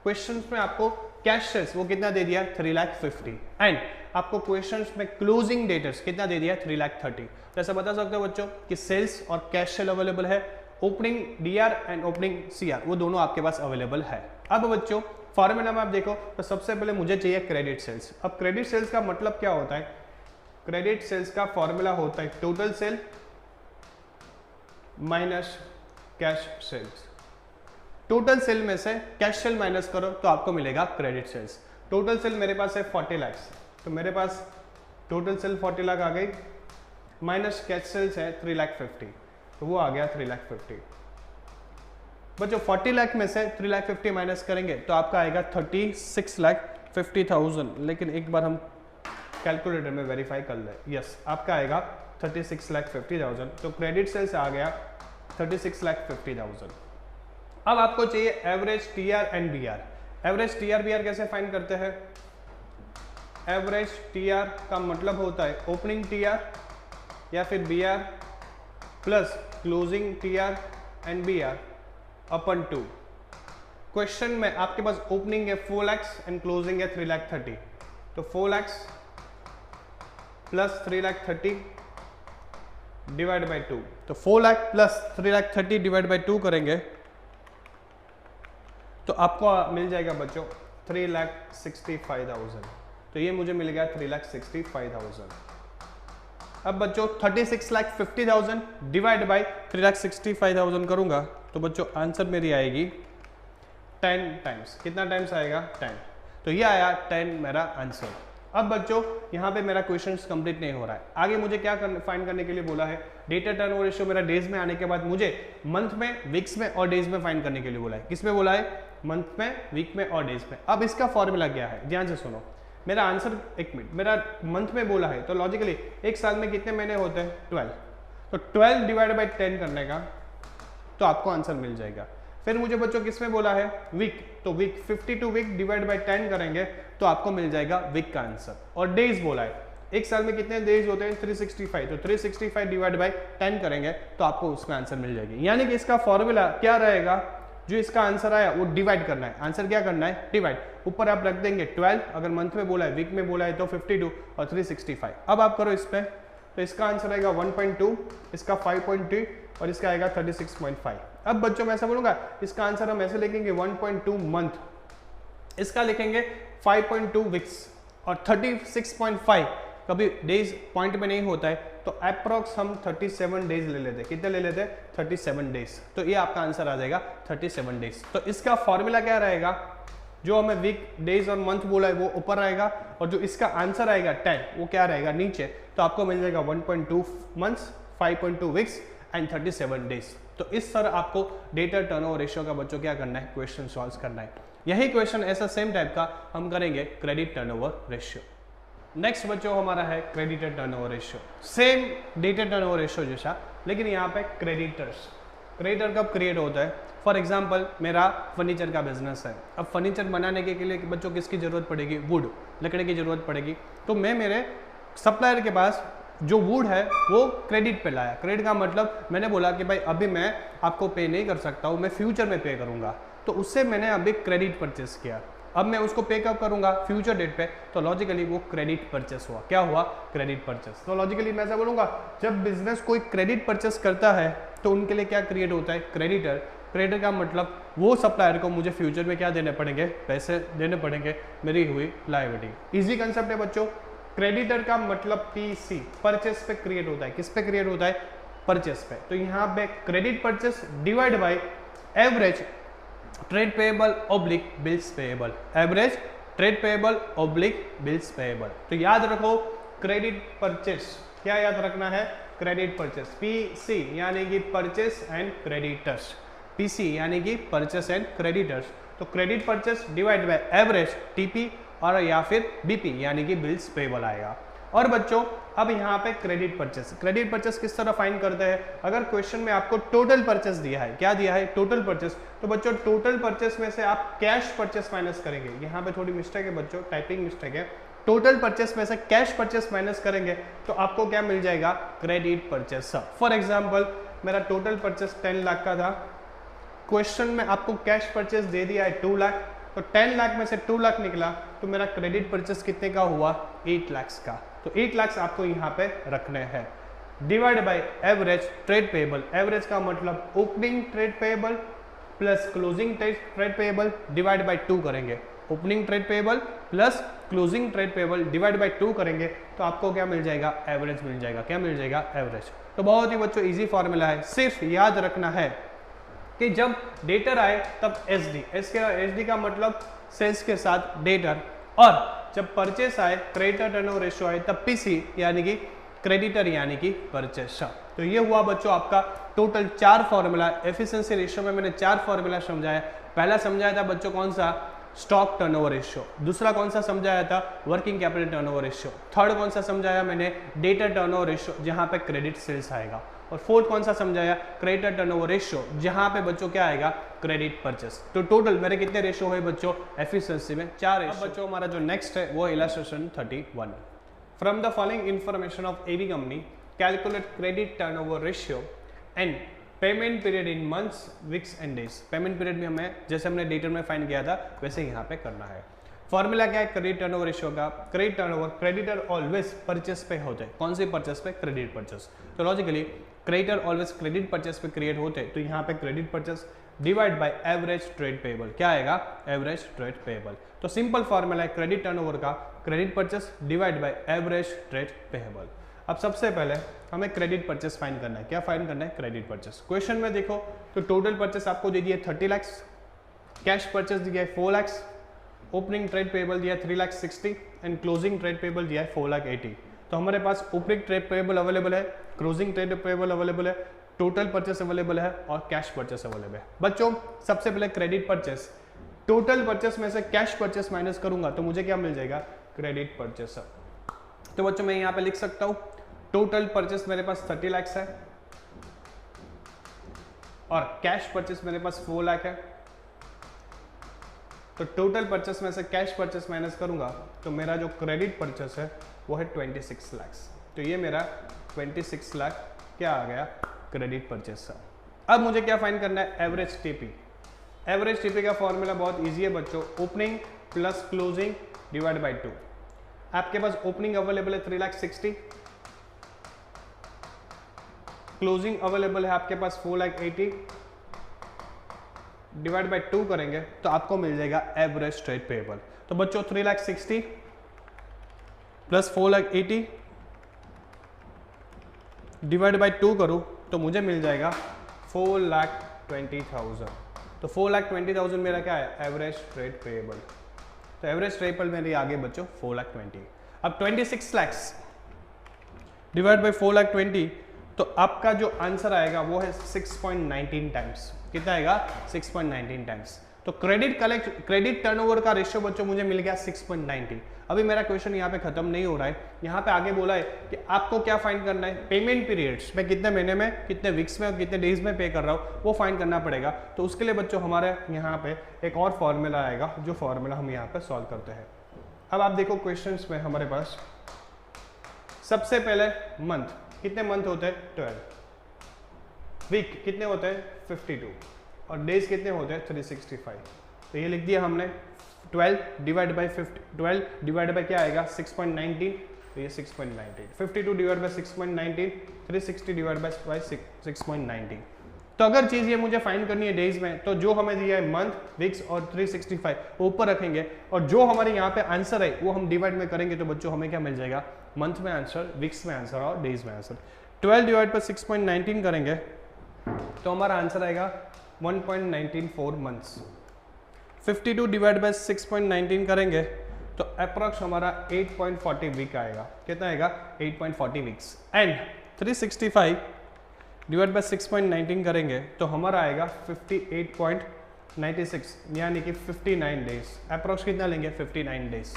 क्वेश्चंस में आपको कैश सेल्स वो कितना दे दिया 3,50,000, एंड आपको क्वेश्चंस में क्लोजिंग डेटर्स कितना दे दिया 3,30,000। तो ऐसा बता सकते हो बच्चों कि सेल्स और कैश सेल अवेलेबल है, opening D R and opening CR वो दोनों आपके पास अवेलेबल है। अब बच्चों फॉर्मूला में आप देखो तो सबसे पहले मुझे चाहिए क्रेडिट सेल्स। अब क्रेडिट सेल्स का मतलब क्या होता है, क्रेडिट सेल्स का फॉर्मूला होता है total sale minus cash sales. Total sale में से कैश सेल माइनस करो तो आपको मिलेगा क्रेडिट सेल्स। टोटल सेल मेरे पास है 40 लाख, तो मेरे पास टोटल सेल 40 लाख आ गई, माइनस कैश सेल्स है 3,50,000, तो वो आ गया 3,50,000। बच्चों 40 लाख में से 3,50,000 माइनस करेंगे तो आपका आएगा 36,50,000, लेकिन एक बार हम कैलकुलेटर में वेरीफाई कर ले, यस आपका आएगा 36,50,000, तो क्रेडिट सेल्स आ गया 36,50,000। अब आपको चाहिए average TR and BR. Average TR BR कैसे फाइंड करते हैं, एवरेज टीआर का मतलब होता है ओपनिंग टीआर या फिर BR plus closing TR and BR upon 2। Question में आपके पास ओपनिंग है 4 लाख एंड क्लोजिंग है 3,30,000, तो 4 लाख प्लस 3,30,000 डिवाइड बाई 2, तो 4 लाख प्लस 3,30,000 डिवाइड बाई 2 करेंगे तो आपको मिल जाएगा बच्चों 3,65,000, तो ये मुझे मिल गया 3,65,000। अब बच्चों 36,50,000 डिवाइड बाई 3,65,000 करूंगा तो बच्चों आंसर मेरी आएगी 10 टाइम्स। कितना टाइम्स आएगा, 10, तो ये आया 10 मेरा आंसर। अब बच्चों यहाँ पे मेरा क्वेश्चन कंप्लीट नहीं हो रहा है, आगे मुझे क्या फाइंड करने के लिए बोला है, डेटा टर्नओवर रेशियो मेरा डेज में आने के बाद मुझे मंथ में, वीक्स में और डेज में फाइंड करने के लिए बोला है। किस में बोला है, मंथ में, वीक में और डेज में। अब इसका फॉर्मूला क्या है, ध्यान से सुनो। मेरा आंसर, एक मिनट, मेरा मंथ में बोला है तो लॉजिकली एक साल में कितने महीने होते हैं 12, तो 12 डिवाइड बाई 10 करने का तो आपको आंसर मिल जाएगा। फिर मुझे बच्चों किस में बोला है, वीक, तो वीक 52 वीक डिवाइड बाई 10 करेंगे तो आपको मिल जाएगा वीक का आंसर। और डेज बोला है, एक साल में कितने डेज होते हैं 365, तो 365 डिवाइड बाई 10 करेंगे तो आपको उसका आंसर मिल जाएगी। यानी कि इसका फॉर्मूला क्या रहेगा, जो इसका आंसर आया वो डिवाइड करना है। आंसर क्या करना है, डिवाइड, ऊपर आप रख देंगे 12, अगर मंथ में बोला है, वीक में बोला है तो 52 और 365। अब आप करो इस पे, तो इसका आंसर आएगा 1.2, इसका 5.2 और इसका आएगा 36.5। अब बच्चों मैं ऐसा बोलूंगा, इसका आंसर हम ऐसे लिखेंगे 1.2 मंथ, इसका लिखेंगे 5.2 वीक्स और 36.5 कभी डेज पॉइंट में नहीं होता है तो अप्रोक्स हम 37 डेज ले लेते। कितने ले लेते, 37 डेज, तो ये आपका आंसर आ जाएगा 37 डेज। तो इसका फॉर्मूला क्या रहेगा, जो हमें वीक, डेज और मंथ बोला है वो ऊपर आएगा और जो इसका आंसर आएगा 10 वो क्या रहेगा नीचे। तो आपको मिल जाएगा 1.2 मंथ्स, 5.2 वीक्स एंड 37 डेज। तो इस तरह आपको डेटा टर्नओवर रेशियो का बच्चों क्या करना है, क्वेश्चन सॉल्व करना है। यही क्वेश्चन ऐसा सेम टाइप का हम करेंगे क्रेडिट टर्नओवर रेशियो। नेक्स्ट बच्चों हमारा है creditor turnover ratio, same data turnover ratio जैसा, लेकिन यहाँ पे क्रेडिटर्स। क्रेडिटर कब क्रिएट होता है? फॉर एग्जाम्पल मेरा फर्नीचर का बिजनेस है, अब फर्नीचर बनाने के लिए बच्चों किसकी ज़रूरत पड़ेगी? वुड, लकड़ी की ज़रूरत पड़ेगी। तो मैं मेरे सप्लायर के पास जो वुड है वो क्रेडिट पे लाया। क्रेडिट का मतलब मैंने बोला कि भाई अभी मैं आपको पे नहीं कर सकता हूँ, मैं फ्यूचर में पे करूँगा, तो उससे मैंने अभी क्रेडिट परचेस किया। अब मैं उसको पे कब करूँगा? फ्यूचर डेट पे, तो लॉजिकली वो क्रेडिट परचेस हुआ। क्या हुआ? Credit purchase. तो लॉजिकली मैं ऐसा बोलूँगा, जब बिजनेस कोई क्रेडिट परचेस करता है तो उनके लिए क्या क्रिएट होता है? क्रेडिटर। क्रेडिटर का मतलब वो सप्लायर को मुझे फ्यूचर में क्या देने पड़ेंगे? पैसे देने पड़ेंगे, मेरी हुई लायबिलिटी। इजी कंसेप्ट है बच्चों। क्रेडिटर का मतलब पीसी, परचेस पे क्रिएट होता है। किस पे क्रिएट होता है? परचेस पे। तो यहाँ पे credit purchase divide by average trade payable oblique bills payable, average trade payable oblique bills payable. तो याद रखो क्रेडिट परचेस, क्या याद रखना है? क्रेडिट परचेस, पीसी यानी कि परचेस एंड क्रेडिटर्स, पीसी यानी कि परचेस एंड क्रेडिटर्स। तो credit purchase divide by average TP और या फिर बीपी यानी कि बिल्स पेएबल आएगा। और बच्चों अब यहाँ पे क्रेडिट परचेस किस तरह फाइंड करते हैं? अगर क्वेश्चन में आपको टोटल परचेस दिया है, क्या दिया है? Total purchase. तो बच्चों टोटल परचेस में से आप कैश परचेस माइनस करेंगे। यहाँ पे थोड़ी मिस्टेक है बच्चों, टाइपिंग मिस्टेक है। टोटल परचेस में से कैश परचेस माइनस करेंगे तो आपको क्या मिल जाएगा? Credit purchase. फॉर एग्जाम्पल मेरा टोटल परचेस 10 लाख का था, क्वेश्चन में आपको कैश परचेस दे दिया है 2 लाख, तो 10 लाख में से 2 लाख निकला, तो मेरा क्रेडिट परचेस कितने का हुआ? 8 लाख का। तो 8 लाख आपको यहाँ पे रखने हैं। Divide by average trade payable, average का मतलब opening trade payable plus closing trade payable divide by 2 करेंगे। Opening trade payable plus closing trade payable divide by 2 करेंगे तो आपको क्या मिल जाएगा? एवरेज मिल जाएगा। क्या मिल जाएगा? एवरेज। तो बहुत ही बच्चों इजी फॉर्मूला है, सिर्फ याद रखना है कि जब डेटर आए तब एसडी का मतलब सेल्स के साथ डेटर, और जब परचेस आए क्रेडिटर टर्नओवर रेशियो आए तब पीसी यानी कि क्रेडिटर यानी कि परचेस। तो ये हुआ बच्चों आपका टोटल 4 फॉर्मूला। एफिशिएंसी रेशियो में मैंने 4 फॉर्मूला समझाया। पहला समझाया था बच्चों कौन सा? Stock turnover ratio. दूसरा कौन सा समझाया था? Working capital turnover ratio. Third कौन सा समझाया मैंने? डेटर टर्नओवर रेशियो, जहां पे क्रेडिट सेल्स आएगा। और फोर्थ कौन सा समझाया? क्रेडिटर टर्नओवर रेशियो, जहां पे बच्चों क्या आएगा? Credit purchase. तो टोटल मेरे कितने रेशियो हुए बच्चों? एफिशिएंसी में 4 रेशियो। बच्चों हमारा जो नेक्स्ट है वो illustration 31। From the following information of AB company calculate credit turnover ratio and payment period in months, weeks and days. Payment period भी हमें जैसे हमने डेटर में फाइंड किया था वैसे यहाँ पे करना है। फॉर्मूला क्या है क्रेडिट टर्नओवर रेशियो का? Credit turnover, creditor always purchase पे होते हैं। कौन सी परचेस पे? Credit purchase. तो logically creditor always credit purchase पे क्रिएट होते हैं, तो यहाँ पे credit purchase divide by average trade payable. क्या आएगा? Average trade payable. तो सिंपल फॉर्मूला है क्रेडिट टर्नओवर का, credit purchase divide by average trade payable. अब सबसे पहले हमें क्रेडिट परचेस फाइंड करना है। क्या फाइंड करना है? Credit purchase. क्वेश्चन में देखो तो टोटल परचेस आपको दे दिया 30 लाख, कैश परचेस दिया है 4 लाख, ओपनिंग ट्रेड पेएबल दिया 3,60,000 एंड क्लोजिंग ट्रेड पेएबल दिया है 4,80,000। तो हमारे पास ओपनिंग ट्रेड पेएबल अवेलेबल है, क्लोजिंग ट्रेड पेएबल अवेलेबल है, टोटल परचेस अवेलेबल है और कैश परचेस अवेलेबल है। बच्चों सबसे पहले क्रेडिट परचेस, टोटल परचेस में से कैश परचेस माइनस करूंगा तो मुझे क्या मिल जाएगा? Credit purchase. तो बच्चों मैं यहाँ पे लिख सकता हूँ टोटल परचेस मेरे पास 30 लाख है और कैश परचेस मेरे पास 4 लाख है। तो टोटल परचेस में से कैश परचेस माइनस करूंगा तो मेरा जो क्रेडिट परचेस है वो है 26 लाख। तो ये मेरा 26 लाख क्या आ गया? Credit purchase. अब मुझे क्या फाइंड करना है? Average TP. एवरेज टीपी का फॉर्मूला बहुत इजी है बच्चों, opening plus closing divide by 2। आपके पास ओपनिंग अवेलेबल है 3,60,000, क्लोजिंग अवेलेबल है आपके पास 4,80,000, डिवाइड बाय 2 करेंगे तो आपको मिल जाएगा एवरेज ट्रेड पेएबल। तो बच्चों 3,60,000 प्लस 4,80,000 डिवाइड बाय 2 करूं तो मुझे मिल जाएगा 4,20,000। तो 4,20,000 मेरा क्या है? Average trade payable. तो एवरेज ट्रेड पेएबल मेरी आगे बच्चों 4,20,000। अब 26 लाख डिवाइड बाय 4,20,000 तो आपका जो आंसर आएगा वो है 6.19 टाइम्स। कितना आएगा? 6.19 टाइम्स। तो क्रेडिट टर्नओवर का रेशियो बच्चों मुझे मिल गया 6.90। अभी मेरा क्वेश्चन यहाँ पे खत्म नहीं हो रहा है, यहाँ पे आगे बोला है कि आपको क्या फाइंड करना है, पेमेंट पीरियड्स, मैं कितने महीने में, कितने वीक्स में और कितने डेज में पे कर रहा हूँ वो फाइंड करना पड़ेगा। तो उसके लिए बच्चों हमारे यहाँ पे एक और फॉर्मूला आएगा, जो फॉर्मूला हम यहाँ पे सॉल्व करते हैं। अब आप देखो क्वेश्चन में हमारे पास सबसे पहले मंथ, कितने मंथ होते हैं 12, वीक कितने होते हैं 52 और डेज कितने होते हैं 365। तो ये लिख दिया हमने, 12 डिवाइड बाई 50, 12 डिवाइड बाई क्या आएगा 6.19, तो ये 6.19, 52 डिवाइड बाई 6.19, 360 डिवाइड बाई 6.19। तो अगर चीज़ ये मुझे फाइंड करनी है डेज में, तो जो हमें दिया है मंथ, वीक्स और 365 ऊपर रखेंगे और जो हमारे यहाँ पे आंसर है वो हम डिवाइड में करेंगे। तो बच्चों हमें क्या मिल जाएगा, मंथ में आंसर, वीक्स में आंसर और डेज में आंसर। 12 डिवाइड बाई 6.19 करेंगे तो हमारा आंसर आएगा 1.194 मंथ्स। 52 डिवाइड बाई 6.19 करेंगे तो अप्रॉक्स हमारा 8.40 वीक आएगा। कितना आएगा 8.40 वीक्स। एंड 365 डिवाइड बाई 6.19 करेंगे तो हमारा आएगा 58.96 यानी कि 59 डेज। अप्रॉक्स कितना लेंगे 59 डेज।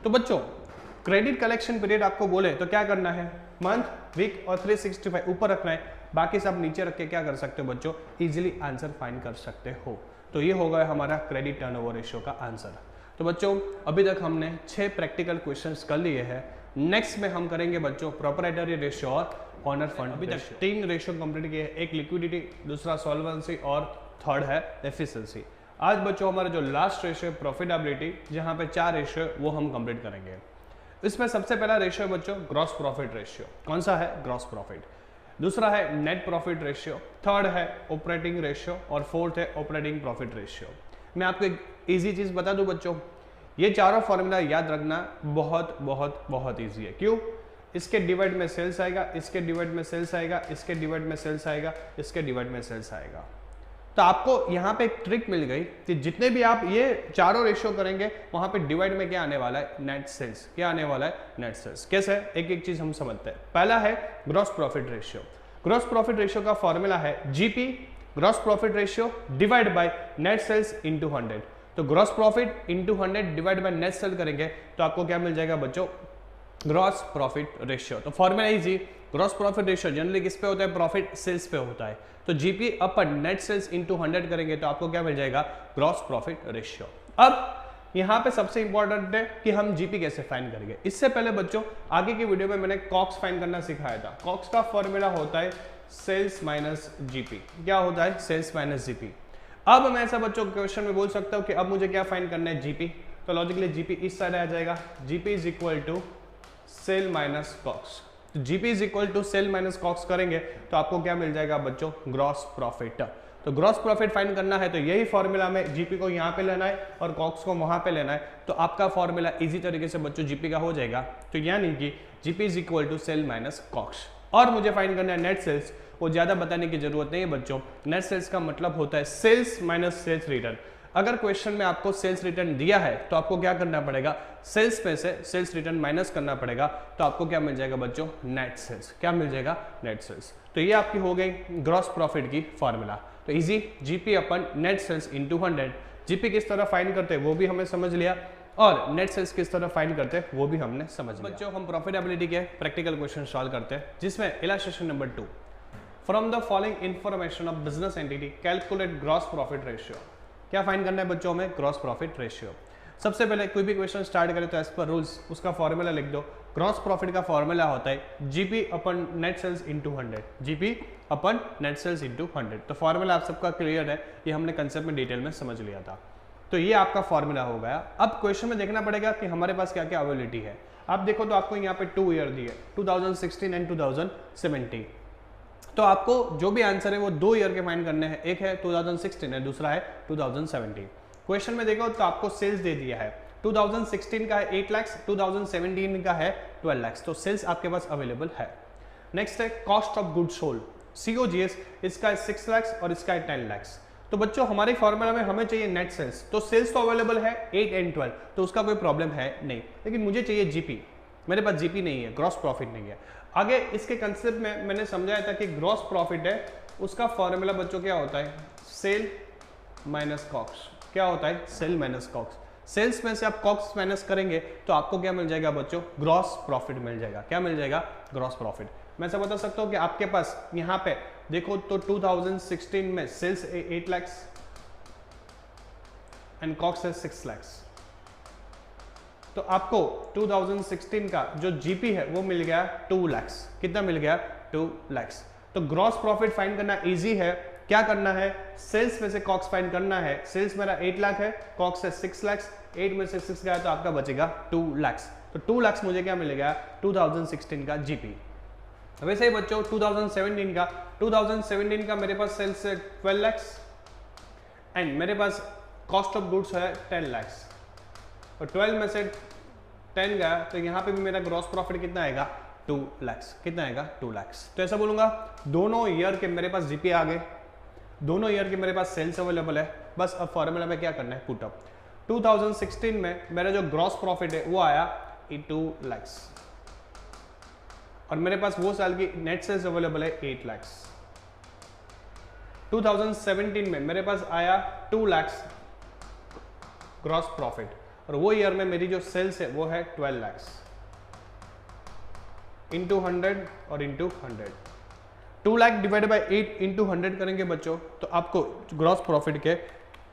तो बच्चों क्रेडिट कलेक्शन पीरियड आपको बोले तो क्या करना है, मंथ, वीक और 365 ऊपर रखना है, बाकी सब नीचे रख के क्या कर सकते हो बच्चों, इजीली आंसर फाइंड कर सकते हो। तो ये होगा हमारा क्रेडिट टर्नओवर रेशियो का आंसर। तो बच्चों अभी तक हमने 6 प्रैक्टिकल क्वेश्चंस कर लिए हैं। नेक्स्ट में हम करेंगे बच्चों प्रोप्राइटरी रेशियो और ऑनर फंड। अभी तक 3 रेशियो कंप्लीट किए हैं, एक लिक्विडिटी, दूसरा सॉल्वेंसी और थर्ड है एफिशिएंसी। आज बच्चों हमारा जो लास्ट रेशियो है प्रॉफिटेबिलिटी, जहाँ पे 4 रेशियो वो हम कंप्लीट करेंगे। इसमें सबसे पहला रेशियो है बच्चों ग्रॉस प्रॉफिट रेशियो। कौन सा है, ग्रॉस प्रॉफिट। दूसरा है नेट प्रॉफिट रेशियो, थर्ड है ऑपरेटिंग रेशियो और फोर्थ है ऑपरेटिंग प्रॉफिट रेशियो। मैं आपको एक इजी चीज बता दूं बच्चों, ये चारों फॉर्मूला याद रखना बहुत बहुत बहुत इजी है। क्यों, इसके डिवाइड में सेल्स आएगा, इसके डिवाइड में सेल्स आएगा, इसके डिवाइड में सेल्स आएगा, इसके डिवाइड में सेल्स आएगा। तो आपको यहाँ पे एक ट्रिक मिल गई कि जितने भी आप ये चारों रेशियो करेंगे वहां पे डिवाइड में क्या आने वाला है, नेट सेल्स। क्या आने वाला है, नेट सेल्स। कैसे, एक एक चीज हम समझते हैं। पहला है gross profit ratio. Gross profit ratio का फॉर्मूला है GP, gross profit ratio divide by net sales into 100। तो gross profit into 100 divide by net sale करेंगे तो आपको क्या मिल जाएगा बच्चों, ग्रॉस प्रॉफिट रेशियो। तो formula easy, gross profit ratio generally किस पे होता है, प्रॉफिट सेल्स पे होता है। तो जीपी अपन नेट सेल्स इनटू 100 करेंगे तो आपको क्या मिल जाएगा, ग्रॉस प्रॉफिट रेशियो। अब यहाँ पे सबसे इंपॉर्टेंट है कि हम जीपी कैसे फाइंड करेंगे। इससे पहले बच्चों आगे की वीडियो में मैंने कॉक्स फाइंड करना सिखाया था। कॉक्स का फॉर्मूला होता है सेल्स माइनस जीपी। क्या होता है, सेल्स माइनस जीपी। अब मैं ऐसा बच्चों क्वेश्चन में बोल सकता हूँ कि अब मुझे क्या फाइंड करना है, जीपी। तो लॉजिकली जीपी इस साइड आ जाएगा, GP is equal to sale minus COGS. तो GP is equal to sale minus COGS करेंगे तो आपको क्या मिल जाएगा बच्चों, ग्रॉस प्रॉफिट। तो ग्रॉस प्रॉफिट फाइंड करना है तो यही फॉर्मूला में जीपी को यहाँ पे लेना है और कॉक्स को वहां पे लेना है। तो आपका फॉर्मूला इजी तरीके से बच्चों जीपी का हो जाएगा। तो यानी कि GP is equal to sale minus COGS. और मुझे फाइंड करना है नेट सेल्स, वो ज्यादा बताने की जरूरत नहीं है बच्चों। नेट सेल्स का मतलब होता है सेल्स माइनस सेल्स रिटर्न। अगर क्वेश्चन में आपको सेल्स रिटर्न दिया है तो आपको क्या करना पड़ेगा, सेल्स में से सेल्स रिटर्न माइनस करना पड़ेगा। तो आपको क्या मिल जाएगा बच्चों, नेट सेल्स। क्या मिल जाएगा, नेट सेल्स। तो ये आपकी हो गई ग्रॉस प्रॉफिट की फॉर्मूला। तो इजी, जीपी अपन नेट सेल्स इनटू 100। जीपी किस तरह फाइंड करते हैं वो भी हमें समझ लिया और नेट सेल्स किस तरह फाइंड करते हैं वो भी हमने समझ लिया। बच्चों हम प्रॉफिटेबिलिटी के प्रैक्टिकल क्वेश्चन सॉल्व करते हैं, जिसमें illustration number 2, from the following information of business entity calculate gross profit ratio. क्या फाइंड करना है बच्चों में, ग्रॉस प्रॉफिट रेशियो। सबसे पहले कोई भी क्वेश्चन स्टार्ट करें तो एज पर रूल्स उसका फॉर्मूला लिख दो। ग्रॉस प्रॉफिट का फॉर्मूला होता है जीपी अपन नेट सेल्स इनटू 100, जीपी अपन नेट सेल्स इनटू 100। तो फॉर्मूला आप सबका क्लियर है, ये हमने कंसेप्ट में डिटेल में समझ लिया था। तो ये आपका फॉर्मूला हो गया। अब क्वेश्चन में देखना पड़ेगा कि हमारे पास क्या क्या अवेलेबिलिटी है। आप देखो तो आपको यहाँ पे 2 ईयर दिए, 2016 एंड 2017। तो आपको जो भी आंसर है वो 2 ईयर के फाइंड करने हैं। एक है 2016 है, दूसरा है 2017। क्वेश्चन में देखो तो आपको सेल्स दे दिया है, 2016 का है 8 लाख, 2017 का है 12 लाख। तो सेल्स आपके पास अवेलेबल है। नेक्स्ट है cost of goods sold, COGS, इसका है 6 लाख और इसका है 10 लाख। तो बच्चों हमारे फॉर्मूला में हमें चाहिए नेट सेल्स। तो सेल्स तो अवेलेबल है 8 एंड 12, तो उसका कोई प्रॉब्लम है नहीं। लेकिन मुझे चाहिए जीपी, मेरे पास जीपी नहीं है, ग्रॉस प्रॉफिट नहीं है। आगे इसके कंसेप्ट में मैंने समझाया था कि ग्रॉस प्रॉफिट है, उसका फॉर्मूला बच्चों क्या होता है, सेल माइनस कॉस्ट। क्या होता है, सेल माइनस कॉस्ट। सेल्स में से आप कॉस्ट माइनस करेंगे तो आपको क्या मिल जाएगा बच्चों, ग्रॉस प्रॉफिट मिल जाएगा। क्या मिल जाएगा, ग्रॉस प्रॉफिट। मैं ऐसा बता सकता हूँ कि आपके पास यहाँ पे देखो तो 2016 में सेल्स 8 लाख एंड कॉस्ट है 6 लाख, तो आपको 2016 का जो जीपी है वो मिल गया 2 लाख। कितना मिल गया, 2 लाख। तो ग्रॉस प्रॉफिट फाइंड करना इजी है। क्या करना है, सेल्स में से कॉक्स फाइंड करना है। सेल्स मेरा 8 लाख है, कॉक्स है 6 लाख, 8 में से 6 गया तो आपका बचेगा 2 लाख। तो 2 लाख मुझे क्या मिलेगा, 2016 का जीपी। वैसे ही बच्चों 2017 का मेरे पास सेल्स है 12 लाख एंड मेरे पास कॉस्ट ऑफ गुड्स है 10 लाख, और 12 में से 10 गया तो यहाँ पे भी मेरा ग्रॉस प्रॉफिट कितना आएगा, 2 लाख। कितना आएगा, 2 लाख। तो ऐसा बोलूंगा दोनों ईयर के मेरे पास जीपी आ गए, दोनों ईयर के मेरे पास सेल्स अवेलेबल है। बस अब फॉर्मूला में क्या करना है, पुट अप। 2016 में मेरा जो ग्रॉस प्रॉफिट है वो आया 2 लाख और मेरे पास वो साल की नेट सेल्स अवेलेबल है 8 लाख। 2017 में मेरे पास आया 2 लाख ग्रॉस प्रॉफिट और वो ईयर में मेरी जो सेल्स है वो है 12 लाख इंटू 100 और into 100। 2 lakh divide by 8 into 100 करेंगे बच्चों तो आपको ग्रॉस प्रॉफिट के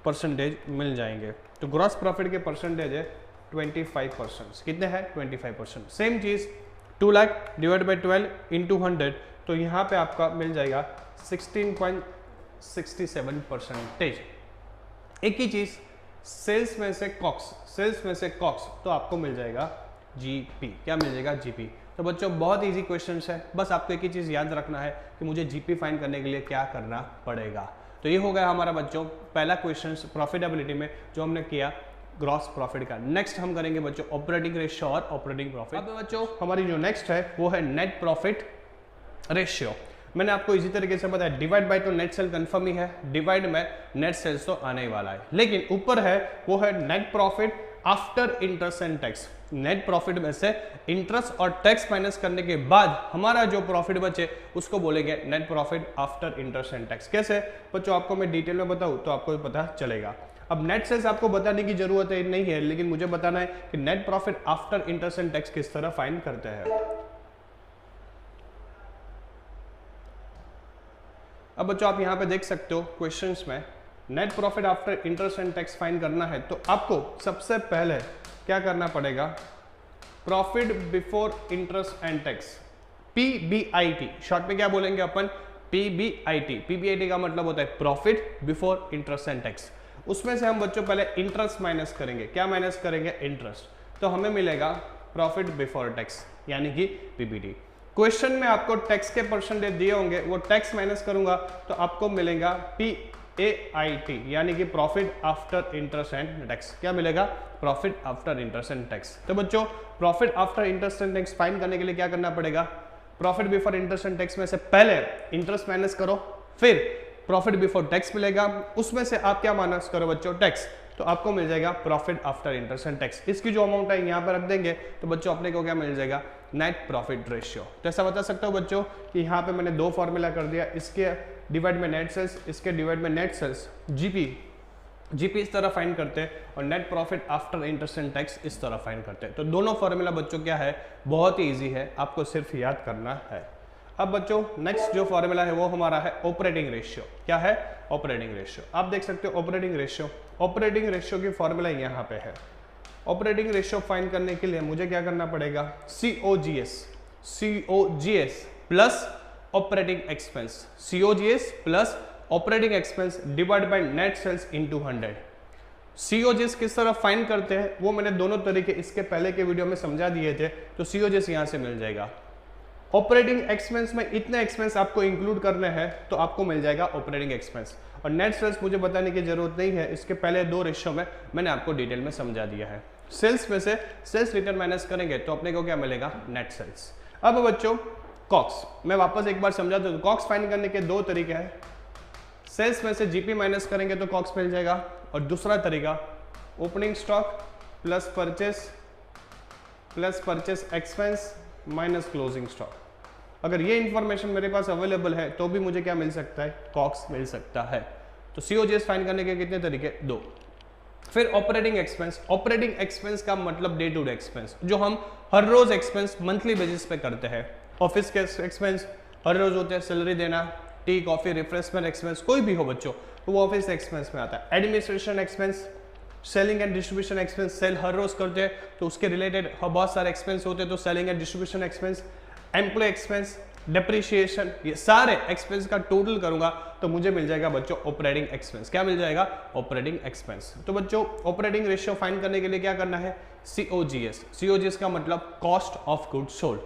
परसेंटेज मिल जाएंगे। तो ग्रॉस प्रॉफिट के परसेंटेज है 25%। कितने हैं, 25%। सेम चीज 2 लाख डिवाइड बाई 12 इंटू 100 तो यहाँ पे आपका मिल जाएगा 16.67%। एक ही चीज सेल्स में से कॉक्स तो आपको मिल जाएगा जीपी। क्या मिल जाएगा, जीपी। तो बच्चों बहुत इजी क्वेश्चंस है, बस आपको एक ही चीज याद रखना है कि मुझे जीपी फाइंड करने के लिए क्या करना पड़ेगा। तो ये हो गया हमारा बच्चों पहला क्वेश्चन प्रॉफिटेबिलिटी में जो हमने किया ग्रॉस प्रॉफिट का। नेक्स्ट हम करेंगे बच्चों ऑपरेटिंग रेशियो और ऑपरेटिंग प्रॉफिट। अब बच्चों हमारी जो नेक्स्ट है वो है नेट प्रॉफिट रेशियो। मैंने आपको इसी तरीके से बताया, डिवाइड बाय तो नेट सेल कंफर्म ही है, डिवाइड में नेट सेल्स तो आने ही वाला है, लेकिन ऊपर है वो है net profit after interest and tax. Net profit में से इंटरेस्ट और टैक्स माइनस करने के बाद हमारा जो प्रॉफिट बचे उसको बोलेंगे net profit after interest and tax. कैसे बच्चों, आपको मैं डिटेल में बताऊं तो आपको पता चलेगा। अब नेट सेल्स आपको बताने की जरूरत है नहीं है, लेकिन मुझे बताना है कि net profit after interest and tax किस तरह फाइंड करते हैं। अब बच्चों आप यहां पे देख सकते हो क्वेश्चंस में net profit after interest and tax find करना है तो आपको सबसे पहले क्या करना पड़ेगा, profit before interest and tax, PBIT short में क्या बोलेंगे अपन, पीबीआईटी। पीबीआईटी का मतलब होता है profit before interest and tax. उसमें से हम बच्चों पहले इंटरेस्ट माइनस करेंगे। क्या माइनस करेंगे, इंटरेस्ट। तो हमें मिलेगा प्रॉफिट बिफोर टैक्स यानी कि पीबीटी। क्वेश्चन में आपको टैक्स के परसेंटेज दिए होंगे, वो टैक्स माइनस करूंगा तो आपको मिलेगा पीएआईटी यानी कि profit after interest and tax. क्या मिलेगा, profit after interest and tax. तो बच्चों profit after interest and tax find करने के लिए क्या करना पड़ेगा, profit before interest and tax में से पहले इंटरेस्ट माइनस करो, फिर प्रॉफिट बिफोर टैक्स मिलेगा, उसमें से आप क्या माइनस करो बच्चों, टैक्स, तो आपको मिल जाएगा profit after interest and tax. इसकी जो अमाउंट है यहाँ पर रख देंगे तो बच्चों अपने को क्या मिल जाएगा, नेट प्रॉफिट रेशियो। तो ऐसा बता सकता हूँ बच्चों कि यहाँ पे मैंने दो फॉर्मूला कर दिया, इसके डिवाइड में नेट सेल्स, इसके डिवाइड में नेट सेल्स, जीपी इस तरह फाइंड करते हैं और net profit after interest and tax इस तरह फाइंड करते हैं। तो दोनों फॉर्मूला बच्चों क्या है, बहुत ही ईजी है, आपको सिर्फ याद करना है। अब बच्चों नेक्स्ट जो फॉर्मूला है वो हमारा है ऑपरेटिंग रेशियो। क्या है, ऑपरेटिंग रेशियो। आप देख सकते हो ऑपरेटिंग रेशियो की फॉर्मूला यहाँ पे है। ऑपरेटिंग रेशियो फाइंड करने के लिए मुझे क्या करना पड़ेगा, COGS plus operating expense, COGS plus operating expense divide by net sales into 100। COGS किस तरह फाइंड करते हैं वो मैंने दोनों तरीके इसके पहले के वीडियो में समझा दिए थे, तो सीओजीएस यहां से मिल जाएगा। ऑपरेटिंग एक्सपेंस में इतने एक्सपेंस आपको इंक्लूड करने हैं तो आपको मिल जाएगा ऑपरेटिंग एक्सपेंस। और नेट सेल्स मुझे बताने की जरूरत नहीं है, इसके पहले दो रेशियो में मैंने आपको डिटेल में समझा दिया है। सेल्स में से सेल्स रिटर्न माइनस करेंगे तो अपने को क्या मिलेगा, नेट सेल्स। अब बच्चों कॉक्स, मैं वापस एक बार समझा दूं, कॉक्स फाइंड करने के दो तरीके हैं। सेल्स में से जीपी माइनस करेंगे तो कॉक्स मिल जाएगा, और दूसरा तरीका opening stock plus purchase expense minus closing stock. अगर ये इंफॉर्मेशन मेरे पास अवेलेबल है तो भी मुझे क्या मिल सकता है, कॉक्स मिल सकता है। तो सीओजीएस फाइंड करने के कितने तरीके, दो। फिर ऑपरेटिंग एक्सपेंस। ऑपरेटिंग एक्सपेंस का मतलब डे टू डे एक्सपेंस, जो हम हर रोज एक्सपेंस मंथली बेसिस पे करते हैं। ऑफिस के एक्सपेंस हर रोज होते हैं, सैलरी देना, टी कॉफी रिफ्रेशमेंट एक्सपेंस कोई भी हो बच्चों, तो वो ऑफिस एक्सपेंस में आता है। Administration expense, selling and distribution expense, sale हर रोज करते हैं तो उसके रिलेटेड बहुत सारे एक्सपेंस होते हैं, तो selling and distribution expense. Employ expense, depreciation, ये सारे एक्सपेंस का टोटल करूंगा तो मुझे मिल जाएगा बच्चों ऑपरेटिंग एक्सपेंस। क्या मिल जाएगा? Operating expense. तो बच्चों ऑपरेटिंग रेशियो फाइंड करने के लिए क्या करना है? COGS। COGS का मतलब cost of goods sold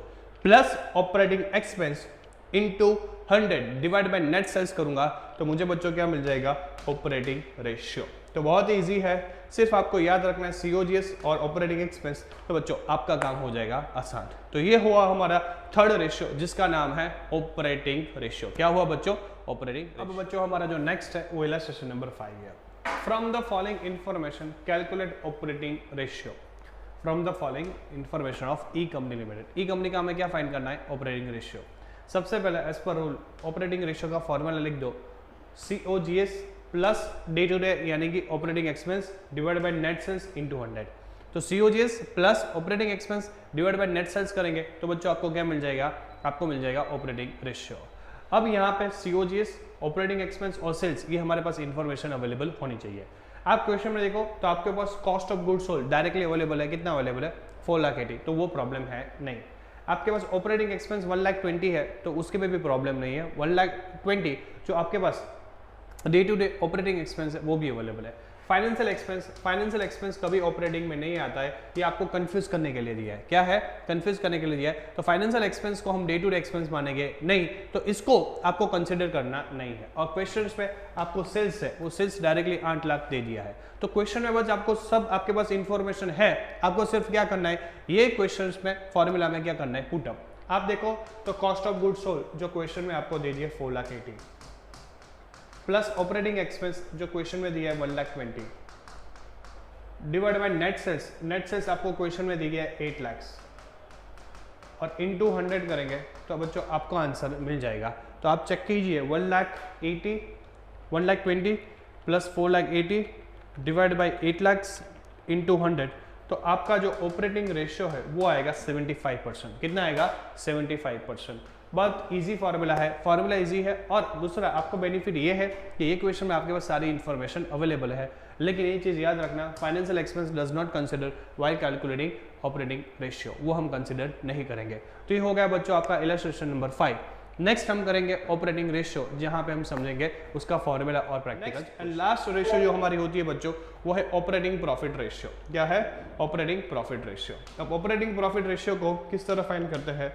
plus operating expense into 100 divide by net sales करूंगा तो मुझे बच्चों क्या मिल जाएगा? Operating ratio. तो बहुत ही इजी है, सिर्फ आपको याद रखना है COGS और ऑपरेटिंग एक्सपेंस, तो बच्चों आपका काम हो जाएगा आसान। तो ये हुआ हमारा थर्ड रेशियो जिसका नाम है ऑपरेटिंग रेशियो। क्या हुआ बच्चों? ऑपरेटिंग। अब बच्चों हमारा जो नेक्स्ट है वो इलस्ट्रेशन नंबर 5 है। From the following information calculate operating ratio from the following information of E company limited. E company का हमें क्या फाइंड करना है? Operating ratio. सबसे पहले as per rule operating ratio का फॉर्मूला लिख दो, COGS plus day to day यानी कि operating expense divide by net sales into 100। तो COGS plus operating expense divide by net sales करेंगे तो बच्चों आपको क्या मिल जाएगा? आपको मिल जाएगा ऑपरेटिंग रेशियो। अब यहाँ पे COGS, ऑपरेटिंग एक्सपेंस और सेल्स, ये हमारे पास इंफॉर्मेशन अवेलेबल होनी चाहिए। आप क्वेश्चन में देखो तो आपके पास cost of goods sold directly available है। कितना अवेलेबल है? 4,80,000, तो वो प्रॉब्लम है नहीं। आपके पास ऑपरेटिंग एक्सपेंस 1,20,000 है तो उसके में भी प्रॉब्लम नहीं है। 1,20,000 जो आपके पास day to day operating expense है वो भी अवेलेबल है। फाइनेंशियल एक्सपेंस कभी ऑपरेटिंग में नहीं आता है, ये आपको कंफ्यूज करने के लिए दिया है। क्या है? कंफ्यूज करने के लिए दिया है। तो फाइनेंशियल एक्सपेंस को हम डे टू डे एक्सपेंस मानेंगे नहीं, तो इसको आपको कंसिडर करना नहीं है। और क्वेश्चंस पे आपको सेल्स है, वो सेल्स डायरेक्टली 8 लाख दे दिया है। तो क्वेश्चन में बस आपको सब आपके पास इंफॉर्मेशन है, आपको सिर्फ क्या करना है, ये क्वेश्चन में फॉर्मूला में क्या करना है? पुटअप। आप देखो तो कॉस्ट ऑफ गुड्स सोल्ड जो क्वेश्चन में आपको दे दिया 4,80,000 प्लस ऑपरेटिंग एक्सपेंस जो क्वेश्चन में दिया है 1,20,000 divide by net sales. Net sales आपको क्वेश्चन में दी गया है 8 लाख और इनटू 100 करेंगे तो बच्चों आपको आंसर मिल जाएगा। तो आप चेक कीजिए 1,20,000 plus 4,80,000 divide by 8 lakh into 100, तो आपका जो ऑपरेटिंग रेशियो है वो आएगा 75%। कितना आएगा? 75%। बहुत इजी फार्मूला है, फार्मूला इजी है। और दूसरा आपको बेनिफिट ये है कि ये क्वेश्चन में आपके पास सारी इंफॉर्मेशन अवेलेबल है। लेकिन ये चीज़ याद रखना, financial expense does not consider while calculating operating ratio, वो हम कंसिडर नहीं करेंगे। तो ये हो गया बच्चों आपका इलस्ट्रेशन नंबर 5। नेक्स्ट हम करेंगे ऑपरेटिंग रेशियो, जहां पे हम समझेंगे उसका फॉर्मूला और प्रैक्टिकल। एंड लास्ट रेशियो जो हमारी होती है बच्चों वो है ऑपरेटिंग प्रॉफिट रेशियो। क्या है? Operating profit ratio. अब ऑपरेटिंग प्रॉफिट रेशियो को किस तरह फाइंड करते हैं?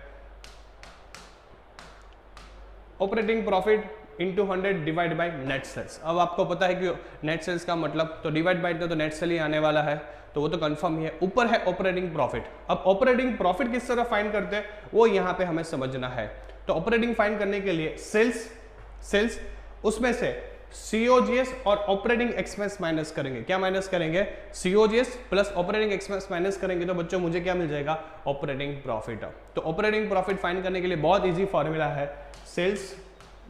Operating profit into 100 divide by net sales. अब आपको पता है कि नेट सेल्स का मतलब तो डिवाइड बाय तो नेट सेल ही आने वाला है, तो वो तो कंफर्म ही है। ऊपर है ऑपरेटिंग प्रॉफिट। अब ऑपरेटिंग प्रॉफिट किस तरह फाइंड करते हैं वो यहाँ पे हमें समझना है। तो ऑपरेटिंग फाइंड करने के लिए सेल्स उसमें से COGS और ऑपरेटिंग एक्सपेंस माइनस करेंगे। क्या माइनस करेंगे? COGS plus operating expense minus करेंगे तो बच्चों मुझे क्या मिल जाएगा? Operating profit. तो ऑपरेटिंग प्रॉफिट फाइंड करने के लिए बहुत इजी फॉर्मूला है, sales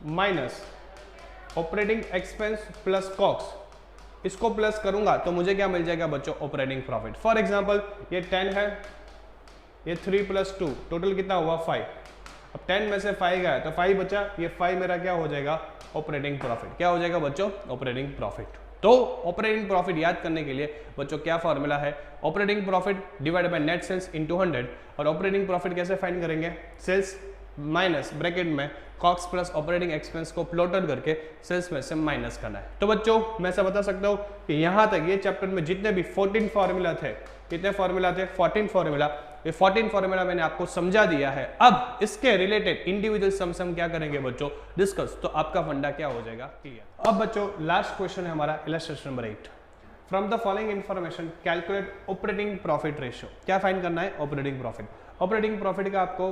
minus operating expense plus COGS, इसको प्लस करूंगा तो मुझे क्या मिल जाएगा बच्चों? Operating profit. फॉर एग्जांपल ये 10 है, ये 3 प्लस 2 टोटल कितना हुआ? 5। अब 10 में से 5 गया तो 5 बचा, ये 5 मेरा क्या हो जाएगा? Operating profit. क्या हो जाएगा बच्चों? Operating profit. तो ऑपरेटिंग प्रॉफिट याद करने के लिए बच्चों क्या फॉर्मूला है? Operating profit divide by net sales into 100। और ऑपरेटिंग प्रॉफिट कैसे फाइंड करेंगे? सेल्स माइनस ब्रैकेट में कॉक्स प्लस ऑपरेटिंग एक्सपेंस को प्लॉटेड करके सेल्स में से माइनस करना है। तो बच्चों मैं ऐसा बता सकता हूं कि यहां तक ये चैप्टर में जितने भी 14 फॉर्मूला थे, कितने फॉर्मूला थे? 14 फॉर्मूला। ये 14 फॉर्मूला मैंने आपको समझा दिया है। अब इसके रिलेटेड इंडिविजुअल सम्स हम क्या करेंगे बच्चों? डिस्कस। तो आपका फंडा क्या हो जाएगा? क्लियर। अब बच्चों लास्ट क्वेश्चन है हमारा illustration number 8। From the following information calculate operating profit ratio. क्या फाइंड करना है? Operating profit. ऑपरेटिंग प्रॉफिट का आपको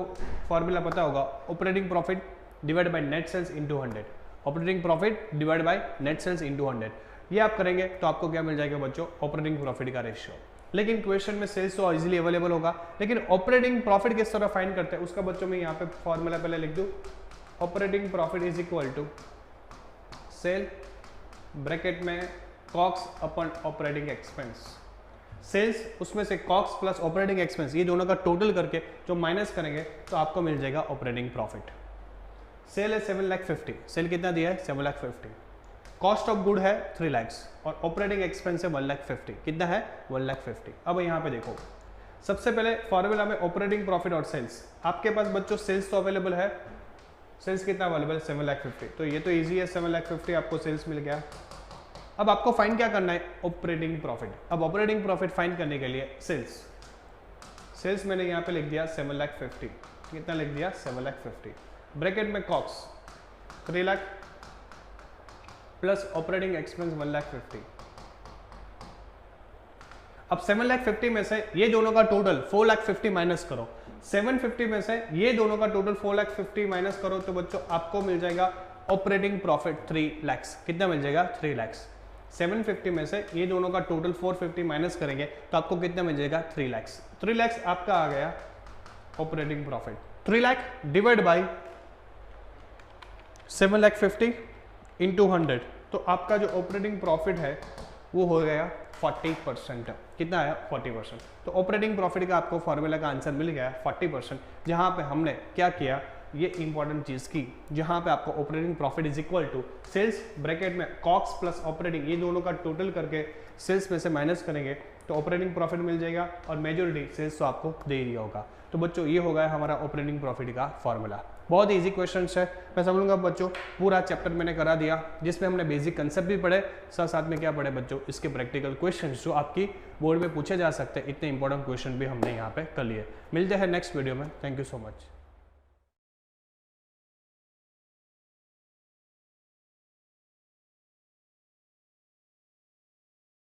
फॉर्मूला पता होगा, operating profit divide by net sales into 100। Operating profit divide by net sales into 100, ये आप करेंगे तो आपको क्या मिल जाएगा बच्चों? ऑपरेटिंग प्रॉफिट का रेशियो। लेकिन क्वेश्चन में सेल्स तो इजीली अवेलेबल होगा, लेकिन ऑपरेटिंग प्रॉफिट किस तरह फाइंड करते हैं उसका बच्चों में यहाँ पे फॉर्मूला पहले लिख दूं। Operating profit is equal to cell bracket में कॉक्स अपन ऑपरेटिंग एक्सपेंस। सेल्स उसमें से कॉक्स प्लस ऑपरेटिंग एक्सपेंस ये दोनों का टोटल करके जो माइनस करेंगे तो आपको मिल जाएगा ऑपरेटिंग प्रॉफिट। सेल है 7,50,000, सेल कितना दिया है 7,50,000। कॉस्ट ऑफ गुड है 3 लाख और ऑपरेटिंग एक्सपेंस है 1,50,000, कितना है 1,50,000। अब यहाँ पे देखो सबसे पहले फॉर्मूला में ऑपरेटिंग प्रॉफिट और सेल्स, आपके पास बच्चों सेल्स तो अवेलेबल है, सेल्स कितना अवेलेबल है 7,50,000, तो ये तो इजी है 7,50,000 आपको सेल्स मिल गया। अब आपको फाइंड क्या करना है ऑपरेटिंग प्रॉफिट। अब ऑपरेटिंग प्रॉफिट फाइंड करने के लिए सेल्स मैंने यहाँ पे लिख दिया 7,50,000, कितना लिख दिया 7,50,000, ब्रैकेट में COGS 3 lakh plus operating expense 1,50,000। अब 7,50,000 में से ये दोनों का टोटल 4,50,000 माइनस करो, 750 में से ये दोनों का टोटल 4,50,000 माइनस करो तो बच्चों आपको मिल जाएगा ऑपरेटिंग प्रॉफिट 3 लाख। कितना मिल जाएगा 3 लाख। 750 में से ये दोनों का टोटल 450 माइनस करेंगे तो आपको कितना मिल जाएगा 3 लाख। 3 लाख आपका आ गया operating profit. 3 lakh divide by 7,50,000 into 100, तो आपका जो ऑपरेटिंग प्रॉफिट है वो हो गया 40%। कितना आया 40%। तो ऑपरेटिंग प्रॉफिट का आपको फॉर्मूला का आंसर मिल गया 40%, जहां पे हमने क्या किया ये इंपॉर्टेंट चीज की, जहां पे आपको operating profit is equal to sales bracket में कॉक्स प्लस ऑपरेटिंग ये दोनों का टोटल करके सेल्स में से माइनस करेंगे तो ऑपरेटिंग प्रॉफिट मिल जाएगा और मेजॉरिटी सेल्स तो आपको दे दिया होगा। तो बच्चों ये हो गया हमारा ऑपरेटिंग प्रॉफिट का फॉर्मूला। बहुत इजी क्वेश्चन है, मैं समझूंगा बच्चों पूरा चैप्टर मैंने करा दिया जिसमें हमने बेसिक कंसेप्ट भी पढ़े, साथ साथ में क्या पढ़े बच्चों इसके प्रैक्टिकल क्वेश्चन जो आपकी बोर्ड में पूछे जा सकते हैं, इतने इंपॉर्टेंट क्वेश्चन भी हमने यहाँ पे कर लिए। मिलते हैं नेक्स्ट वीडियो में, थैंक यू सो मच।